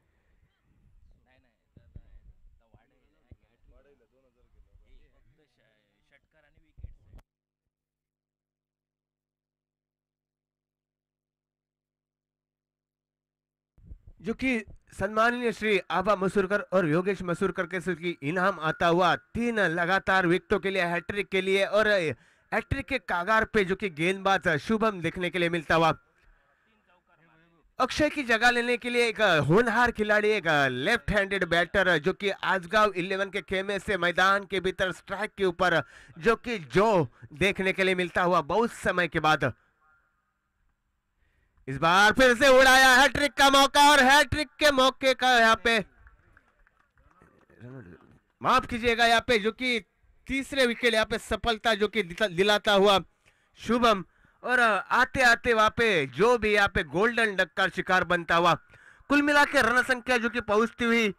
B: जो कि सम्माननीय श्री आबा मसूरकर और योगेश मसूरकर के से की इनाम आता हुआ 3 लगातार विकेटों के लिए हैट्रिक के लिए और हैट्रिक के कागार पे जो कि गेंदबाज शुभम देखने के लिए मिलता हुआ। अक्षय की जगह लेने के लिए एक होनहार खिलाड़ी, एक लेफ्ट हैंडेड बैटर जो कि आजगांव 11 के खेमे से मैदान के भीतर स्ट्राइक के ऊपर जो कि देखने के लिए मिलता हुआ बहुत समय के बाद इस बार फिर से उड़ाया हैट्रिक का मौका और हैट्रिक के मौके का यहाँ पे माफ कीजिएगा यहाँ पे जो कि तीसरे विकेट यहाँ पे सफलता जो कि दिलाता हुआ शुभम और आते आते वहां पे जो भी यहाँ पे गोल्डन डक का शिकार बनता हुआ। कुल मिला के रन संख्या जो कि पहुंचती हुई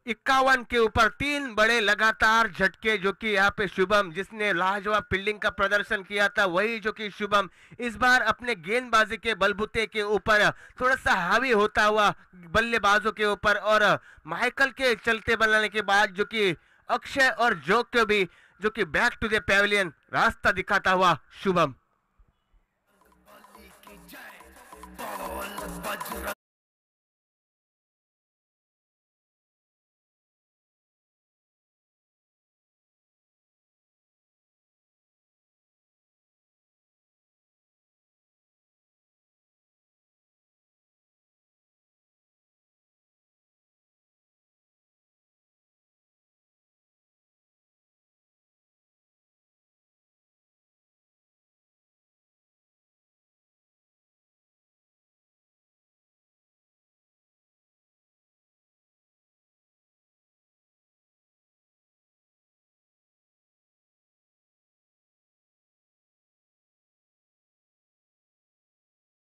B: 51 के ऊपर 3 बड़े लगातार झटके जो कि यहाँ पे शुभम जिसने लाजवाब फील्डिंग का प्रदर्शन किया था वही जो कि शुभम इस बार अपने गेंदबाजी के बलबूते के ऊपर थोड़ा सा हावी होता हुआ बल्लेबाजों के ऊपर और माइकल के चलते बनाने के बाद जो कि अक्षय और जो को भी जो कि बैक टू द पैविलियन रास्ता दिखाता हुआ शुभम।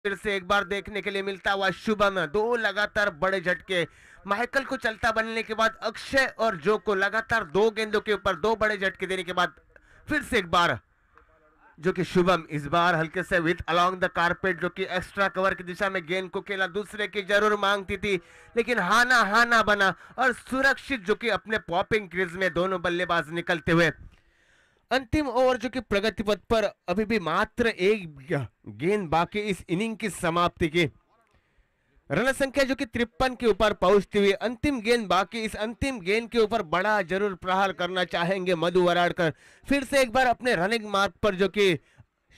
B: फिर से एक बार देखने के लिए मिलता हुआ शुभम 2 लगातार बड़े झटके माइकल को चलता बनने के बाद अक्षय और जो को लगातार 2 गेंदों के ऊपर 2 बड़े झटके देने के बाद फिर से एक बार जो कि शुभम इस बार हल्के से विथ अलोंग द कारपेट जो कि एक्स्ट्रा कवर की दिशा में गेंद को खेला, दूसरे की जरूर मांगती थी लेकिन हाना हाना बना और सुरक्षित जो कि अपने पॉपिंग क्रीज में दोनों बल्लेबाज निकलते हुए अंतिम ओवर जो कि प्रगति पथ पर अभी भी मात्र एक गेंद बाकी इस इनिंग की समाप्ति की। रन संख्या जो कि 53 के ऊपर पहुंचती हुई अंतिम गेंद बाकी, इस अंतिम गेंद के ऊपर बड़ा जरूर प्रहार करना चाहेंगे मधु वराड़कर। फिर से एक बार अपने रनिंग मार्ग पर जो कि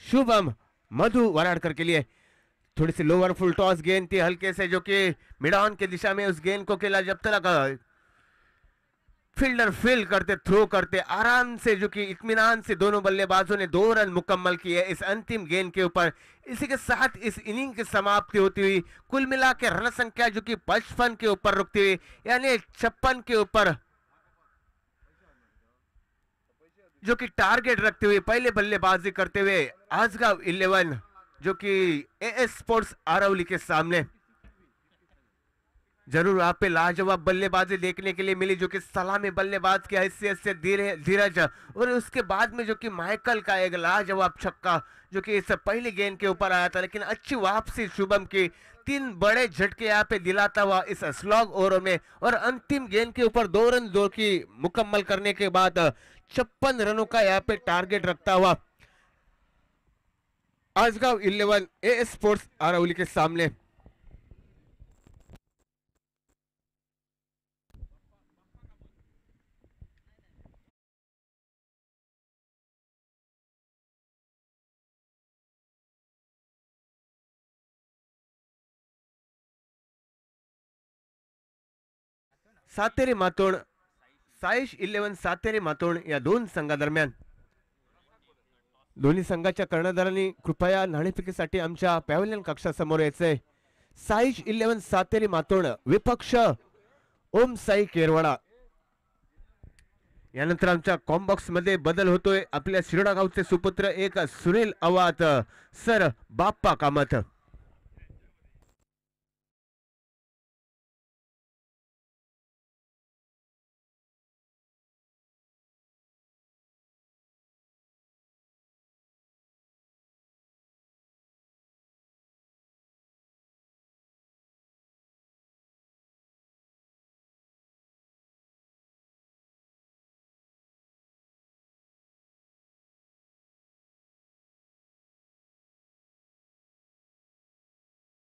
B: शुभम मधु वराड़कर के लिए थोड़ी सी लोअर फुल टॉस गेंद थी, हल्के से जो कि मिड ऑन की दिशा में उस गेंद को खेला। जब तक फील्डर फील्ड करते थ्रो करते आराम से जो कि इत्मीनान से दोनों बल्लेबाजों ने 2 रन मुकम्मल किए इस अंतिम गेंद के ऊपर। इसी के साथ इस इनिंग की समाप्ति होती हुई कुल मिला के रन संख्या जो कि 55 के ऊपर रुकती हुई यानी 56 के ऊपर जो कि टारगेट रखते हुए पहले बल्लेबाजी करते हुए आजगांव 11 जो कि एएस स्पोर्ट्स आरवली के सामने जरूर आप पे लाजवाब बल्लेबाजी देखने के लिए मिली जो कि सलामी बल्लेबाज की हैसियत से धीरज और उसके बाद में जो कि माइकल का एक लाजवाब छक्का जो कि इस पहली गेंद के ऊपर आया था, लेकिन अच्छी वापसी शुभम की 3 बड़े झटके यहाँ पे दिलाता हुआ इस स्लॉग ओवर में और अंतिम गेंद के ऊपर 2 रन दो की मुकम्मल करने के बाद 56 रनों का यहाँ पे टारगेट रखता हुआ आजगांव 11 एएस स्पोर्ट्स आरवली के सामने। सातेरी मातोड साईश 11 सातेरी मातोड या 2 संघादरम्यान दोन्ही संघाच्या कर्णधारांनी कृपया नाणेफेकीसाठी आमच्या पॅव्हलियन कक्षासमोर यायचंय। साईश 11 सातेरी मातोड विपक्ष ओम साई केरवाडा. यानंतर आमच्या कॉम्बॉक्स मध्ये बदल होतोय. आपल्या शिरोडा गावचे सुपुत्र एक सुनील अवात सर बाप्पा कामत.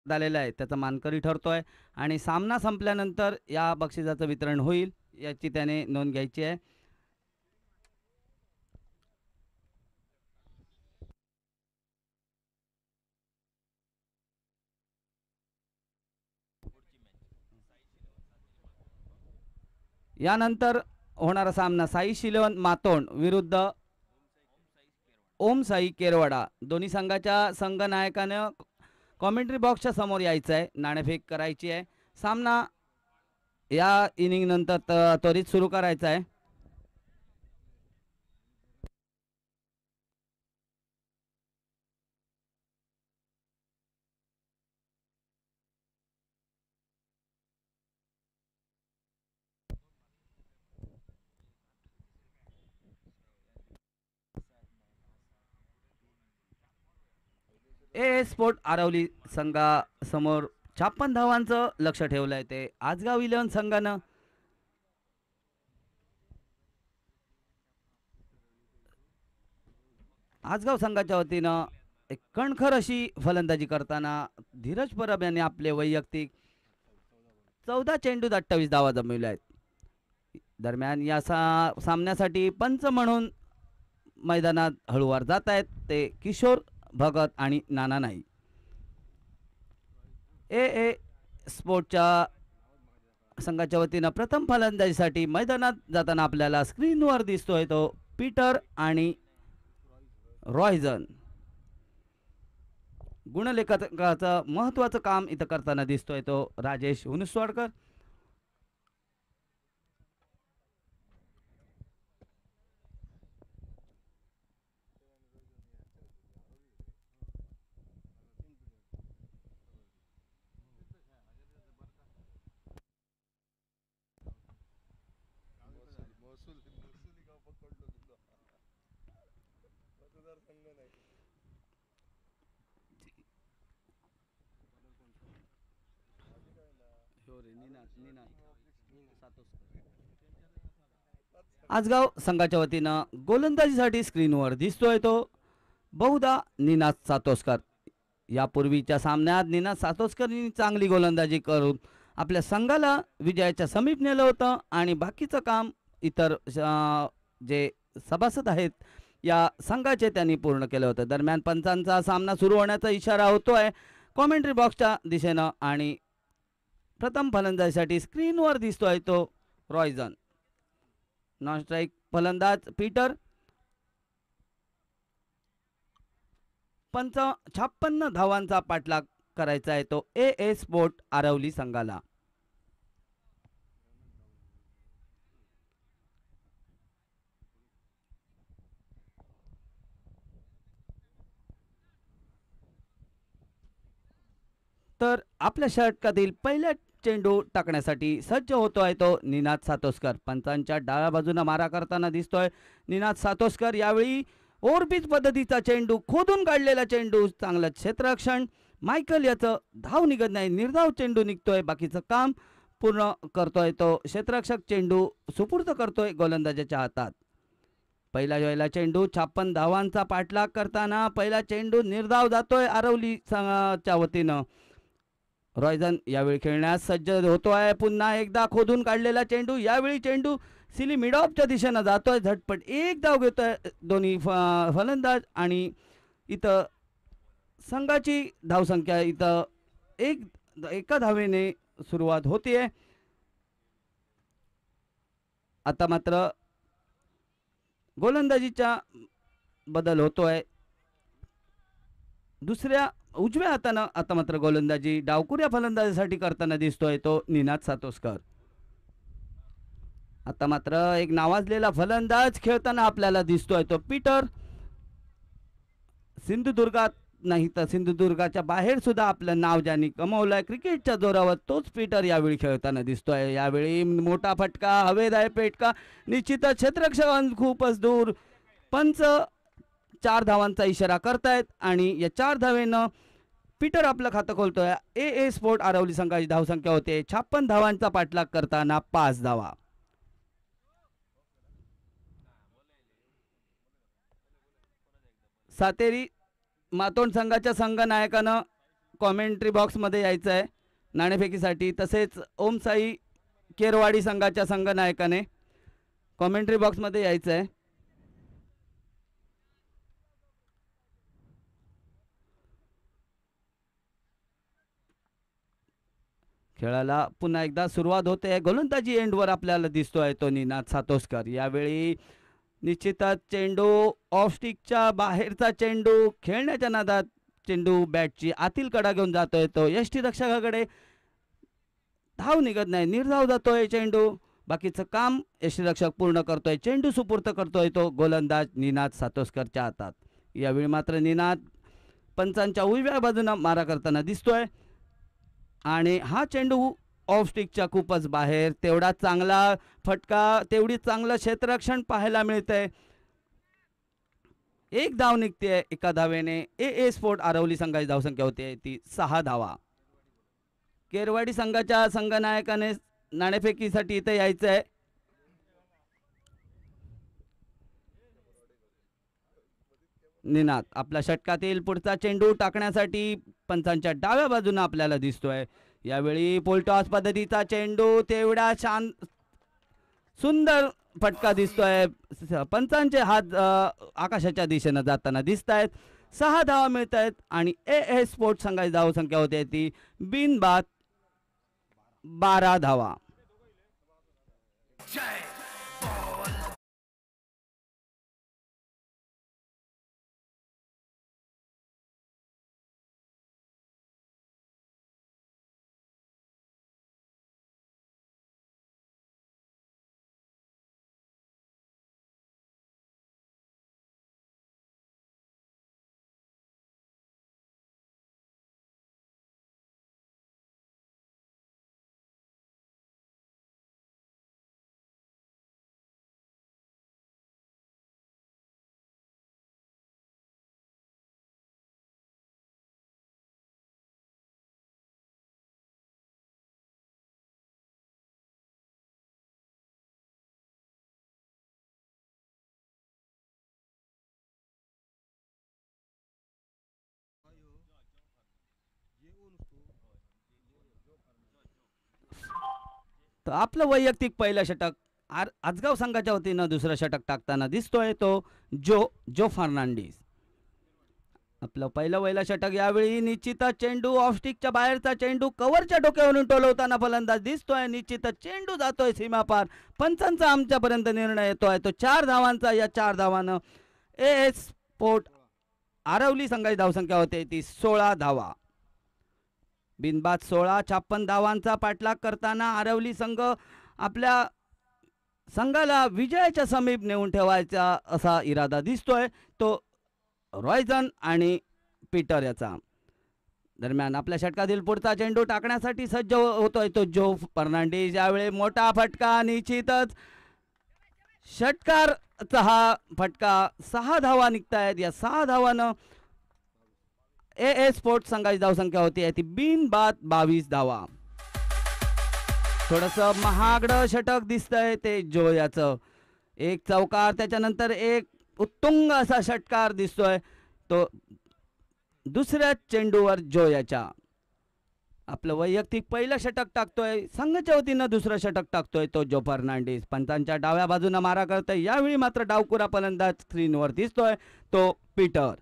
C: आलेला आहे त्याचा मानकरी ठरतोय आणि सामना संपल्यानंतर या बक्षिसाचं वितरण होईल याची त्याने नोंद घ्यायची आहे. यानंतर होणारा सामना साई शिलवन मातोंड विरुद्ध ओम साई केरवाडा. दोन्ही संघाच्या संघनायकानं कॉमेंट्री बॉक्सच्या समोर यायचं आहे. नाणेफेक करायची आहे. सामना या इनिंग नंतर त्वरित सुरू करायचा आहे. ए स्पोर्ट आरवली संघासमोर 56 धावांचं लक्ष ठेवलंय. ते आजगाव 11 संघानं आजगाव संघाच्या वतीनं एक कणखर अशी फलंदाजी करताना धीरज परब यांनी आपले वैयक्तिक 14 चेंडूत 28 धावा जमविल्या आहेत. दरम्यान या सामन्यासाठी पंच म्हणून मैदानात हळूवार जात आहेत ते किशोर भगत आणि नाना नाईक. ए स्पोर्टच्या संघाच्या वतीनं प्रथम फलंदाजीसाठी मैदानात जाताना आपल्याला स्क्रीनवर दिसतोय तो पीटर आणि रॉयझन. गुणलेखकाचं महत्वाचं काम इथं करताना दिसतोय तो राजेश हुनुसवाडकर. आजगाव संघाच्या वतीनं गोलंदाजीसाठी स्क्रीनवर दिसतोय तो बहुधा निनाद सातोस्कर. यापूर्वीच्या सामन्यात निनाद सातोस्करनी चांगली गोलंदाजी करून आपल्या संघाला विजयाच्या समीप नेलं होतं आणि बाकीचं काम इतर जे सभासद आहेत या संघाचे त्यांनी पूर्ण केलं होतं. दरम्यान पंचांचा सामना सुरू होण्याचा इशारा होतोय कॉमेंट्री बॉक्सच्या दिशेनं आणि प्रथम फलंदाजीसाठी स्क्रीनवर दिसतोय तो रॉयझन. नॉन स्ट्राईक फलंदाज पीटर. पंच 56 धावांचा पाठलाग करायचा आहे तो ए स्पोर्ट आरवली संघाला. तर आपल्या षटकातील पहिल्या चेंडू टाकण्यासाठी सज्ज होतोय तो निनाद सातोस्कर. पंचांच्या डाव्या बाजूने मारा करताना दिसतोय निनाद सातोस्कर. यावेळी ओव्हरपिच पद्धतीचा चेंडू, खोदून काढलेला चेंडू, चांगलं क्षेत्ररक्षण. मायकल याचं धाव निघत नाही, निर्धाव चेंडू निघतोय. बाकीचं काम पूर्ण करतोय तो क्षेत्ररक्षक. चेंडू सुपूर्द करतोय गोलंदाजाच्या हातात. पहिला वेळेला चेंडू 56 धावांचा पाठलाग करताना पहिला चेंडू निर्धाव जातोय आरवली संघाच्या वतीनं. रॉयझन यावेळी खेळण्यास सज्ज होतोय. पुन्हा एकदा खोदून काढलेला चेंडू. यावेळी चेंडू सिली मिड ऑफच्या दिशेनं जातोय. झटपट एक धाव घेतोय दोन्ही फलंदाज आणि इथं संघाची धावसंख्या इथं एका धावेने सुरुवात होतीये. आता मात्र गोलंदाजीचा बदल होतोय. दुसऱ्या उजव्या हातानं आता मात्र गोलंदाजी डावकुऱ्या फलंदाजीसाठी करताना दिसतोय तो निनाद सातोस्कर. आता मात्र एक नावाजलेला फलंदाज खेळताना आपल्याला दिसतोय तो पीटर. सिंधुदुर्गात नाही तर सिंधुदुर्गाच्या बाहेर सुद्धा आपलं नाव ज्यांनी कमवलंय क्रिकेटच्या जोरावर तोच पीटर यावेळी खेळताना दिसतोय. यावेळी मोठा फटका, हवेत आहे पेटका, निश्चितच क्षेत्ररक्षक खूपच दूर. पंच 4 धावांचा इशारा करतायत आणि या 4 धावेनं पीटर आपलं खातं खोलतोय. ए स्पोर्ट आरवली संघाची धावसंख्या होते 56 धावांचा पाठलाग करताना 5 धावा. सातेरी मातोंड संघाच्या संघनायकानं कॉमेंट्री बॉक्समध्ये यायचं आहे नाणेफेकीसाठी. तसेच ओमसाई केरवाडी संघाच्या संघनायकाने कॉमेंट्री बॉक्समध्ये यायचं आहे. खेळाला पुन्हा एकदा सुरुवात होते. गोलंदाजी एंडवर आपल्याला दिसतोय तो निनाद सातोस्कर. यावेळी निश्चितच चेंडू ऑफ स्टिकच्या बाहेरचा चेंडू खेळण्याच्या नादात चेंडू बॅटची आतील कडा घेऊन जातोय तो यष्टीरक्षकाकडे. धाव निघत नाही, निर्धाव जातोय चेंडू. बाकीचं काम यष्टीरक्षक पूर्ण करतोय. चेंडू सुपूर्त करतोय तो गोलंदाज निनाद सातोस्करच्या हातात. यावेळी मात्र निनाद पंचांच्या उजव्या बाजूनं मारा करताना दिसतोय आणि हा चेंडू ऑफ स्टिकच्या खूपच बाहेर. तेवढा चांगला फटका, तेवढी चांगलं क्षेत्ररक्षण पाहायला मिळतंय. एक धाव निघते एका धावेने. ए स्पोर्ट आरवली संघाची धावसंख्या होते ती 6 धावा. केरवाडी संघाच्या संघनायकाने नाणेफेकीसाठी इथे यायचं आहे. निनाद आपल्या षटकातील पुढचा चेंडू टाकण्यासाठी पंचांच्या डाव्या बाजूने आपल्याला दिसतोय. यावेळी पोलटॉस पद्धतीचा चेंडू, तेवढा छान सुंदर फटका दिसतोय. पंचांचे हात आकाशाच्या दिशेनं जाताना दिसत आहेत. 6 धावा मिळत आहेत आणि ए स्पोर्ट संघाची धावसंख्या होते ती बिनबाद 12 धावा. तर आपलं वैयक्तिक पहिलं षटक आजगाव संघाच्या वतीनं दुसरं षटक टाकताना दिसतोय तो जो फर्नांडिस. आपलं पहिलं षटक. यावेळी निश्चितच चेंडू ऑफ स्टिकच्या बाहेरचा चेंडू कव्हरच्या डोक्यावरून टोलवताना फलंदाज दिसतोय. निश्चितच चेंडू जातोय सीमापार. पंचांचा आमच्यापर्यंत निर्णय येतोय तो 4 धावांचा. या 4 धावानं ए स्पोर्ट आरवली संघाची धावसंख्या होते ती 16 धावा. बिनबाद 16. 56 धावांचा पाठलाग करताना आरवली संघ आपल्या संघाला विजयाच्या समीप नेऊन ठेवायचा असा इरादा दिसतोय तो रॉयझन आणि पीटर याचा. दरम्यान आपल्या षटकातील पुढचा चेंडू टाकण्यासाठी सज्ज होतोय तो जो फर्नांडिस. यावेळी मोठा फटका, निश्चितच षटकारचा हा फटका. 6 धावा निघतायत. या 6 धावानं ए स्पोर्ट्स संघाची धावसंख्या होती ती बिनबाद 22 धावा. थोडस महागडं षटक दिसतंय ते जो याचं. एक चौकार, त्याच्यानंतर एक उत्तुंग असा षटकार दिसतोय तो दुसऱ्या चेंडूवर जो याच्या. आपलं वैयक्तिक पहिलं षटक टाकतोय. संघाच्या वतीनं दुसरं षटक टाकतोय तो जो फर्नांडिस. पंचांच्या डाव्या बाजूने मारा करतोय. यावेळी मात्र डावकुरा फलंदाज स्क्रीनवर दिसतोय तो पीटर.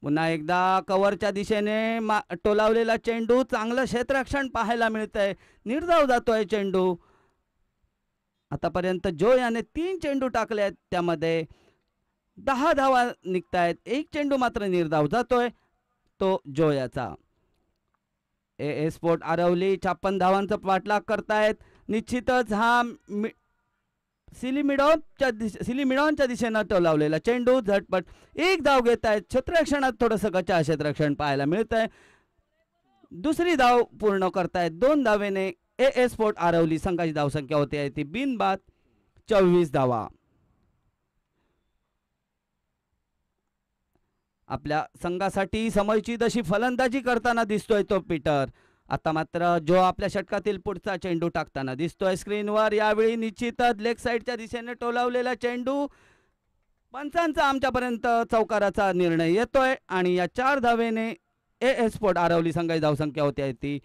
C: पुन्हा एकदा कव्हरच्या दिशेने टोलावलेला चेंडू. चांगलं क्षेत्ररक्षण पाहायला मिळतंय. निर्धाव जातोय चेंडू. आतापर्यंत जो याने 3 चेंडू टाकले आहेत त्यामध्ये 10 धावा निघतायत. एक चेंडू मात्र निर्धाव जातोय, तो जोयाचा. ए स्पोर्ट आरवली 56 धावांचा पाठलाग करतायत. निश्चितच हा सिलिमिडॉनच्या दिशेनं टोलावलेला चेंडू झटपट एक धाव घेत आहेत. क्षेत्ररक्षणात थोडंसं गचा क्षेत्ररक्षण पाहायला मिळत आहे. दुसरी धाव पूर्ण करतायत 2 धावेने. ए स्पोर्ट आरवली संघाची धावसंख्या होते आहे ती बिनबाद 24 धावा. आपल्या संघासाठी समयची अशी फलंदाजी करताना दिसतोय तो पीटर. आता मात्र जो आपल्या षटकातील पुढचा चेंडू टाकताना दिसतोय स्क्रीनवर. यावेळी निश्चितच लेग साईडच्या दिशेने टोलावलेला चेंडू. पंचांचा आमच्यापर्यंत चौकाराचा निर्णय येतोय आणि या 4 धावेने ए स्पोर्ट आरवली संघाची धावसंख्या होती आहे ती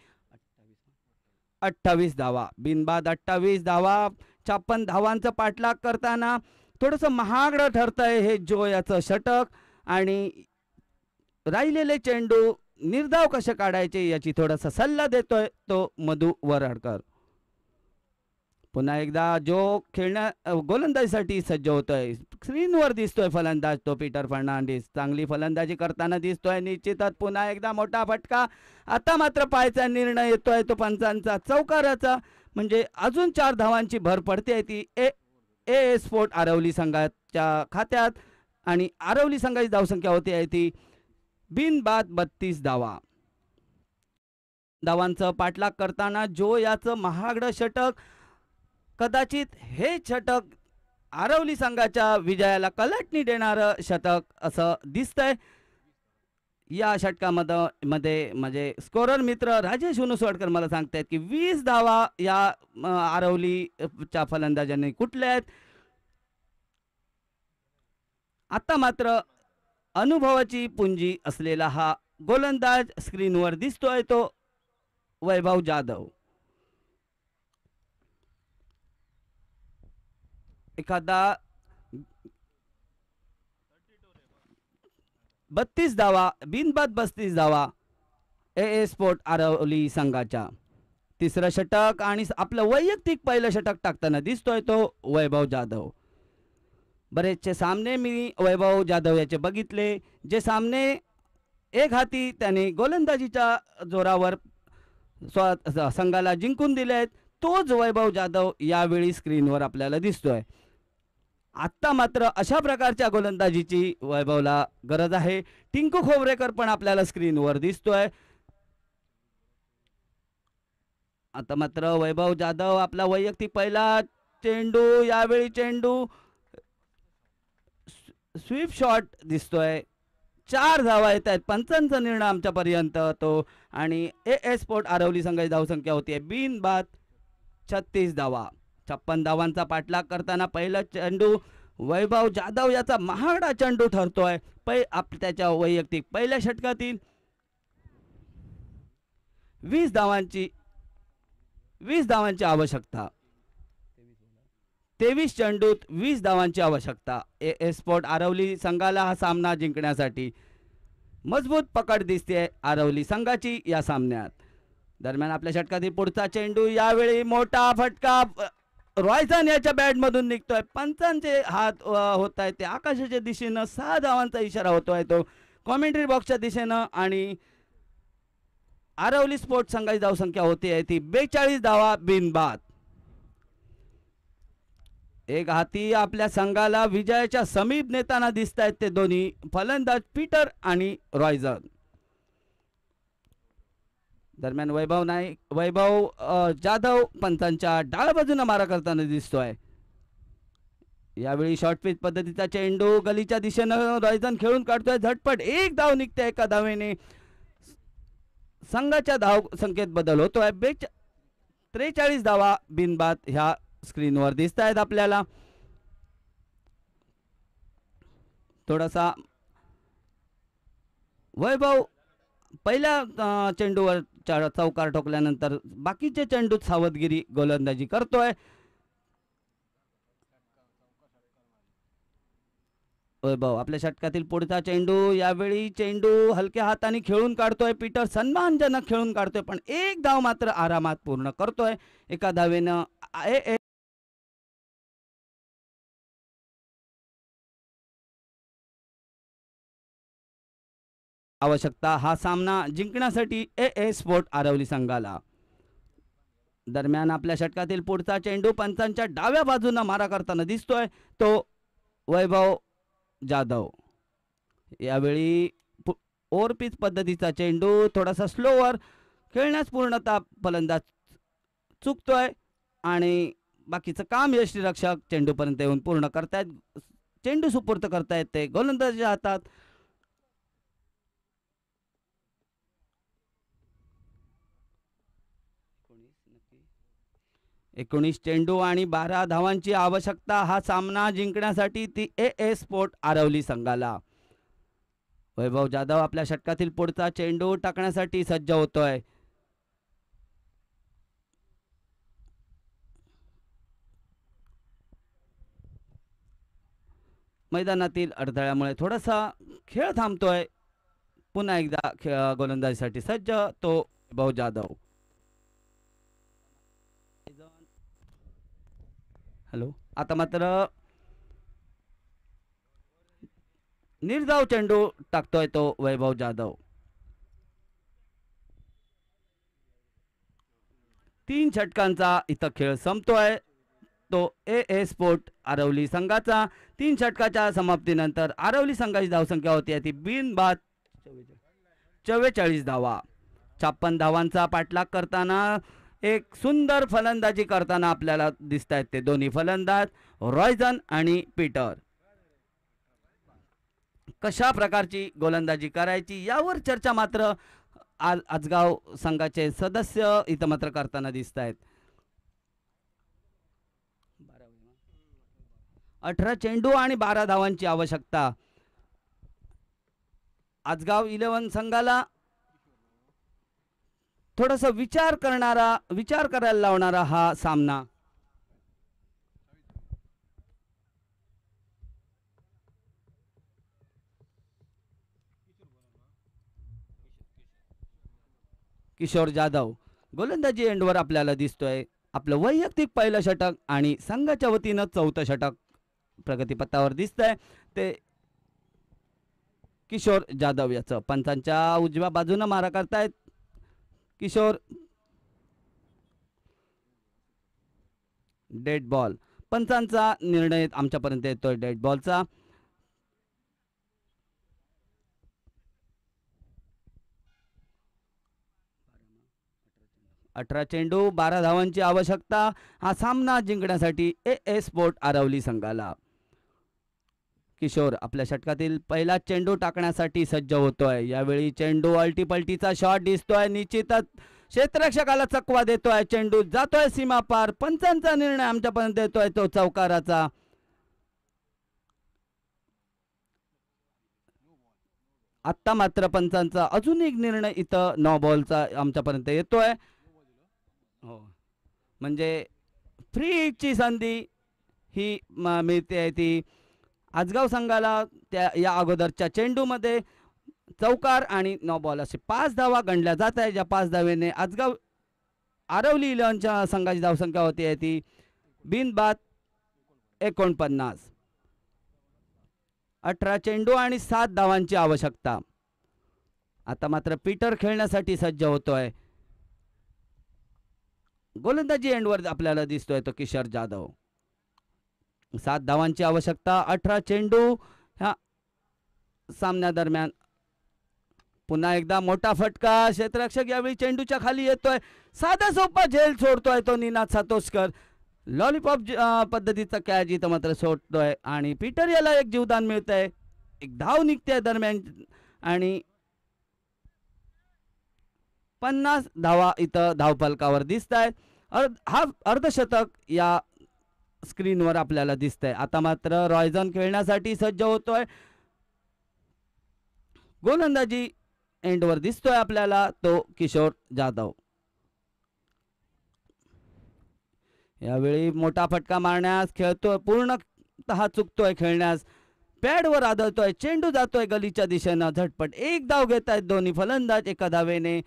C: 28 धावा. बिनबाद 28 धावा. 56 धावांचा पाठलाग करताना थोडंसं महागडं ठरतंय हे जो याचं षटक. आणि राहिलेले चेंडू निर्धाव कसे काढायचे याची थोडासा सल्ला देतोय तो मधु वराडकर. पुन्हा एकदा जो खेळण्या गोलंदाजीसाठी सज्ज होतोय. स्क्रीनवर दिसतोय फलंदाज तो पीटर फर्नांडिस. चांगली फलंदाजी करताना दिसतोय. निश्चितच पुन्हा एकदा मोठा फटका. आता मात्र पायचा निर्णय येतोय तो पंचांचा चौकाराचा. म्हणजे अजून 4 धावांची भर पडते ती ए स्पोर्ट आरवली संघाच्या खात्यात. आणि आरवली संघाची धावसंख्या होती आहे ती बिनबाद 32 धावा. धावांचं पाठलाग करताना जो याचं महागडं षटक. कदाचित हे षटक आरवली संघाच्या विजयाला कलाटणी देणारं षटक असं दिसतंय. या षटकामध्ये म्हणजे स्कोरर मित्र राजेश उनुसवाडकर मला सांगतायत की 20 धावा या आरवलीच्या फलंदाजांनी कुठल्या आहेत. आता मात्र अनुभवाची पुंजी असलेला हा गोलंदाज स्क्रीनवर दिसतोय तो वैभव जाधव. एखादा 32 धावा बिनबाद 32 धावा ए स्पोर्ट आरवली संघाच्या. तिसरं षटक आणि आपलं वैयक्तिक पहिलं षटक टाकताना दिसतोय तो वैभव जाधव. बरेचसे सामने मी वैभव जाधव याचे बघितले. जे सामने एक हाती त्याने गोलंदाजीच्या जोरावर संघाला जिंकून दिले आहेत तोच वैभव जाधव यावेळी स्क्रीनवर आपल्याला दिसतोय. आत्ता मात्र अशा प्रकारच्या गोलंदाजीची वैभवला गरज आहे. टिंकू खोबरेकर पण आपल्याला स्क्रीनवर दिसतोय. आता मात्र वैभव जाधव आपला वैयक्तिक पहिला चेंडू. यावेळी चेंडू स्वीप शॉट दिसतोय. 4 धावा येत आहेत. पंचांचा निर्णय आमच्यापर्यंत तो. आणि ए स्पोर्ट आरवली संघाची धावसंख्या होती आहे बिनबाद 36 धावा. 56 धावांचा पाठलाग करताना पहिला चेंडू वैभव जाधव याचा महागडा चेंडू ठरतोय. त्याच्या वैयक्तिक पहिल्या षटकातील 20 धावांची आवश्यकता. 23 चेंडूत 20 धावांची आवश्यकता. ए स्पोर्ट आरवली संघाला हा सामना जिंकण्यासाठी मजबूत पकड दिसते आरवली संघाची या सामन्यात. दरम्यान आपल्या षटकातील पुढचा चेंडू. यावेळी मोठा फटका रॉयसन याच्या बॅटमधून निघतोय. पंचांचे हात होत आहेत ते आकाशाच्या दिशेनं. 6 धावांचा इशारा होतोय तो कॉमेंट्री बॉक्सच्या दिशेनं. आणि आरवली स्पोर्ट संघाची धावसंख्या होती आहे ती 42 धावा बिनबाद. एक हाती आपल्या संघाला विजयाच्या समीप नेताना दिसत आहेत ते दोन्ही फलंदाज पीटर आणि रॉयझन. दरम्यान वैभव जाधव पंचांच्या डाव्या बाजूने मारा करताना दिसतोय. यावेळी शॉर्ट पिच पद्धतीचा चेंडू गलीच्या दिशेनं रॉयझन खेळून काढतोय. झटपट एक धाव निघते. एका धावेने संघाच्या धाव संख्येत बदल होतोय. 43 धावा बिनबाद ह्या स्क्रीनवर दिसत आहेत आपल्याला. थोडासा वैभव पहिल्या चेंडूवर चौकार ठोकल्यानंतर बाकीचे चेंडूत सावधगिरी गोलंदाजी करतोय. वैभव आपल्या षटकातील पुढचा चेंडू. यावेळी चेंडू हलक्या हाताने खेळून काढतोय पीटर. सन्मानजनक खेळून काढतोय पण एक धाव मात्र आरामात पूर्ण करतोय. एका धावेनं आवश्यकता हा सामना जिंकण्यासाठी ए स्पोर्ट आरवली संघाला. दरम्यान आपल्या षटकातील पुढचा चेंडू पंचांच्या डाव्या बाजूने मारा करताना दिसतोय तो वैभव जाधव. यावेळी ओव्हरपिच पद्धतीचा चेंडू थोडासा स्लोवर खेळण्यास पूर्णतः फलंदाज चुकतोय आणि बाकीचं काम यष्टीरक्षक चेंडूपर्यंत येऊन पूर्ण करतायत. चेंडू सुपूर्त करतायत ते गोलंदाजाच्या हातात. 19 चेंडू आणि 12 धावांची आवश्यकता हा सामना जिंकण्यासाठी ती ए स्पोर्ट आरवली संघाला. वैभव जाधव आपल्या षटकातील पुढचा चेंडू टाकण्यासाठी सज्ज होतोय. मैदानातील अडथळ्यामुळे थोडासा खेळ थांबतोय. पुन्हा एकदा गोलंदाजीसाठी सज्ज तो वैभव जाधव. हॅलो, आता मात्र निर्धाव चेंडू टाकतोय तो वैभव जाधव. 3 षटकांचा इथं खेळ संपतोय तो ए स्पोर्ट आरवली संघाचा. 3 षटकाच्या समाप्तीनंतर आरवली संघाची धावसंख्या होती ती बिनबाद 44 धावा. 56 धावांचा पाठलाग करताना एक सुंदर फलंदाजी करताना आपल्याला दिसत आहेत ते दोन्ही फलंदाज रॉयझन आणि पीटर. कशा प्रकारची गोलंदाजी करायची यावर चर्चा मात्र आजगाव संघाचे सदस्य इथं मात्र करताना दिसत आहेत. 18 चेंडू आणि 12 धावांची आवश्यकता. आजगाव 11 संघाला थोडासा विचार करायला लावणारा हा सामना. किशोर जाधव गोलंदाजी एंडवर आपल्याला दिसतोय. आपलं वैयक्तिक पहिलं षटक आणि संघाच्या वतीनं 4थं षटक प्रगतीपथावर दिसतंय ते किशोर जाधव याचं. पंचांच्या उजव्या बाजूनं मारा करतायत किशोर. Dead ball. पंचांचा निर्णय आमच्यापर्यंत येतोय डेड बॉलचा. अठरा चेंडू 12 धावांची आवश्यकता हा सामना जिंकण्यासाठी ए स्पोर्ट आरवली संघाला. किशोर आपल्या षटकातील पहिला चेंडू टाकण्यासाठी सज्ज होतोय. यावेळी चेंडू अल्टीपल्टीचा शॉट दिसतोय. निश्चितच क्षेत्ररक्षकाला चकवा देतोय. चेंडू जातोय सीमा पार. पंचांचा निर्णय आमच्यापर्यंत येतोय तो चौकाराचा. आत्ता मात्र पंचांचा अजून एक निर्णय इथं नो बॉलचा आमच्यापर्यंत येतोय. हो, म्हणजे फ्री हिटची संधी ही मिळते ती आजगाव संघाला. त्या या अगोदरच्या चेंडूमध्ये चौकार आणि नो बॉल असे 5 धावा गणल्या जात आहे. ज्या 5 धावेने आजगाव आरवली 11च्या संघाची धावसंख्या होती ती बिनबाद 49. 18 चेंडू आणि 7 धावांची आवश्यकता. आता मात्र पीटर खेळण्यासाठी सज्ज होतोय. गोलंदाजी एंडवर आपल्याला दिसतोय तो किशोर जाधव. 7 धावांची आवश्यकता. 18 चेंडू ह्या सामन्यादरम्यान. पुन्हा एकदा मोठा फटका. क्षेत्ररक्षक यावेळी चेंडूच्या खाली येतोय. साधा सोपा झेल सोडतोय तो निनाद सातोसकर. लॉलीपॉप पद्धतीचा कॅच इथं मात्र सोडतोय आणि पीटर याला एक जीवदान मिळतंय. एक धाव निघते दरम्यान आणि 50 धावा इथं धावफलकावर दिसत आहेत. हा अर्धशतक या स्क्रीनवर आपल्याला दिसतंय. आता मात्र रॉयझन खेळण्यासाठी सज्ज होतोय. गोलंदाजी एंडवर दिसतोय आपल्याला तो किशोर जाधव. यावेळी मोठा फटका मारण्यास खेळतोय. पूर्णतः चुकतोय खेळण्यास. पॅडवर आदळतोय. चेंडू जातोय गलीच्या दिशेनं. झटपट एक धाव घेत आहेत दोन्ही फलंदाज एका धावेने.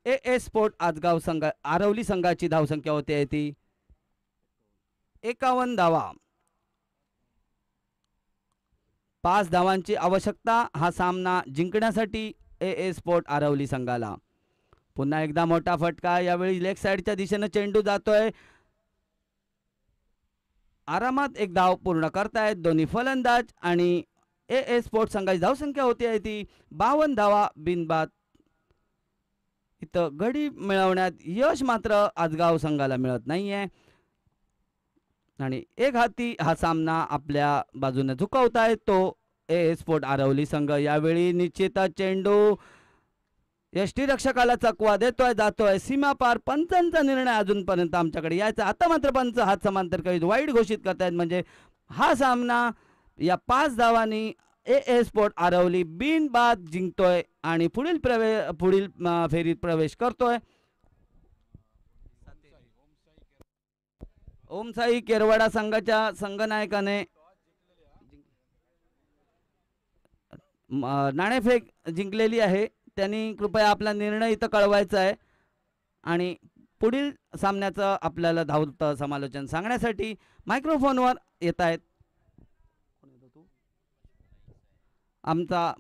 C: ए स्पोर्ट आजगाव संघ आरवली संघाची धावसंख्या होती ती 51 धावा. 5 धावांची आवश्यकता हा सामना जिंकण्यासाठी ए स्पोर्ट आरवली संघाला. पुन्हा एकदा मोठा फटका, यावेळी लेग साईडच्या दिशेनं चेंडू जातोय. आरामात एक धाव पूर्ण करतायत दोन्ही फलंदाज आणि ए स्पोर्ट संघाची धावसंख्या होती आहे ती 52 धावा बिनबाद. इथं गडी मिळवण्यात यश मात्र आजगाव संघाला मिळत नाहीये आणि एक हाती हा सामना आपल्या बाजूने झुकवताय तो ए स्पोर्ट आरवली संघ. यावेळी निश्चितच चेंडू यष्टीरक्षकाला चकवा देतोय, जातोय सीमा पार. पंचांचा निर्णय अजूनपर्यंत आमच्याकडे यायचा. आता मात्र पंच हात समांतर करीत वाईट घोषित करतायत, म्हणजे हा सामना या 5 धावांनी ए स्पोर्ट आरवली बिनबाद जिंकतोय आणि पुढील फेरीत प्रवेश करतोय. ओमसाई केरवाडा संघाच्या संघनायकाने नाणेफेक जिंकलेली आहे. त्यांनी कृपया आपला निर्णय इथं कळवायचा आहे आणि पुढील सामन्याचं आपल्याला धावत समालोचन सांगण्यासाठी मायक्रोफोनवर येत आहेत. आमचा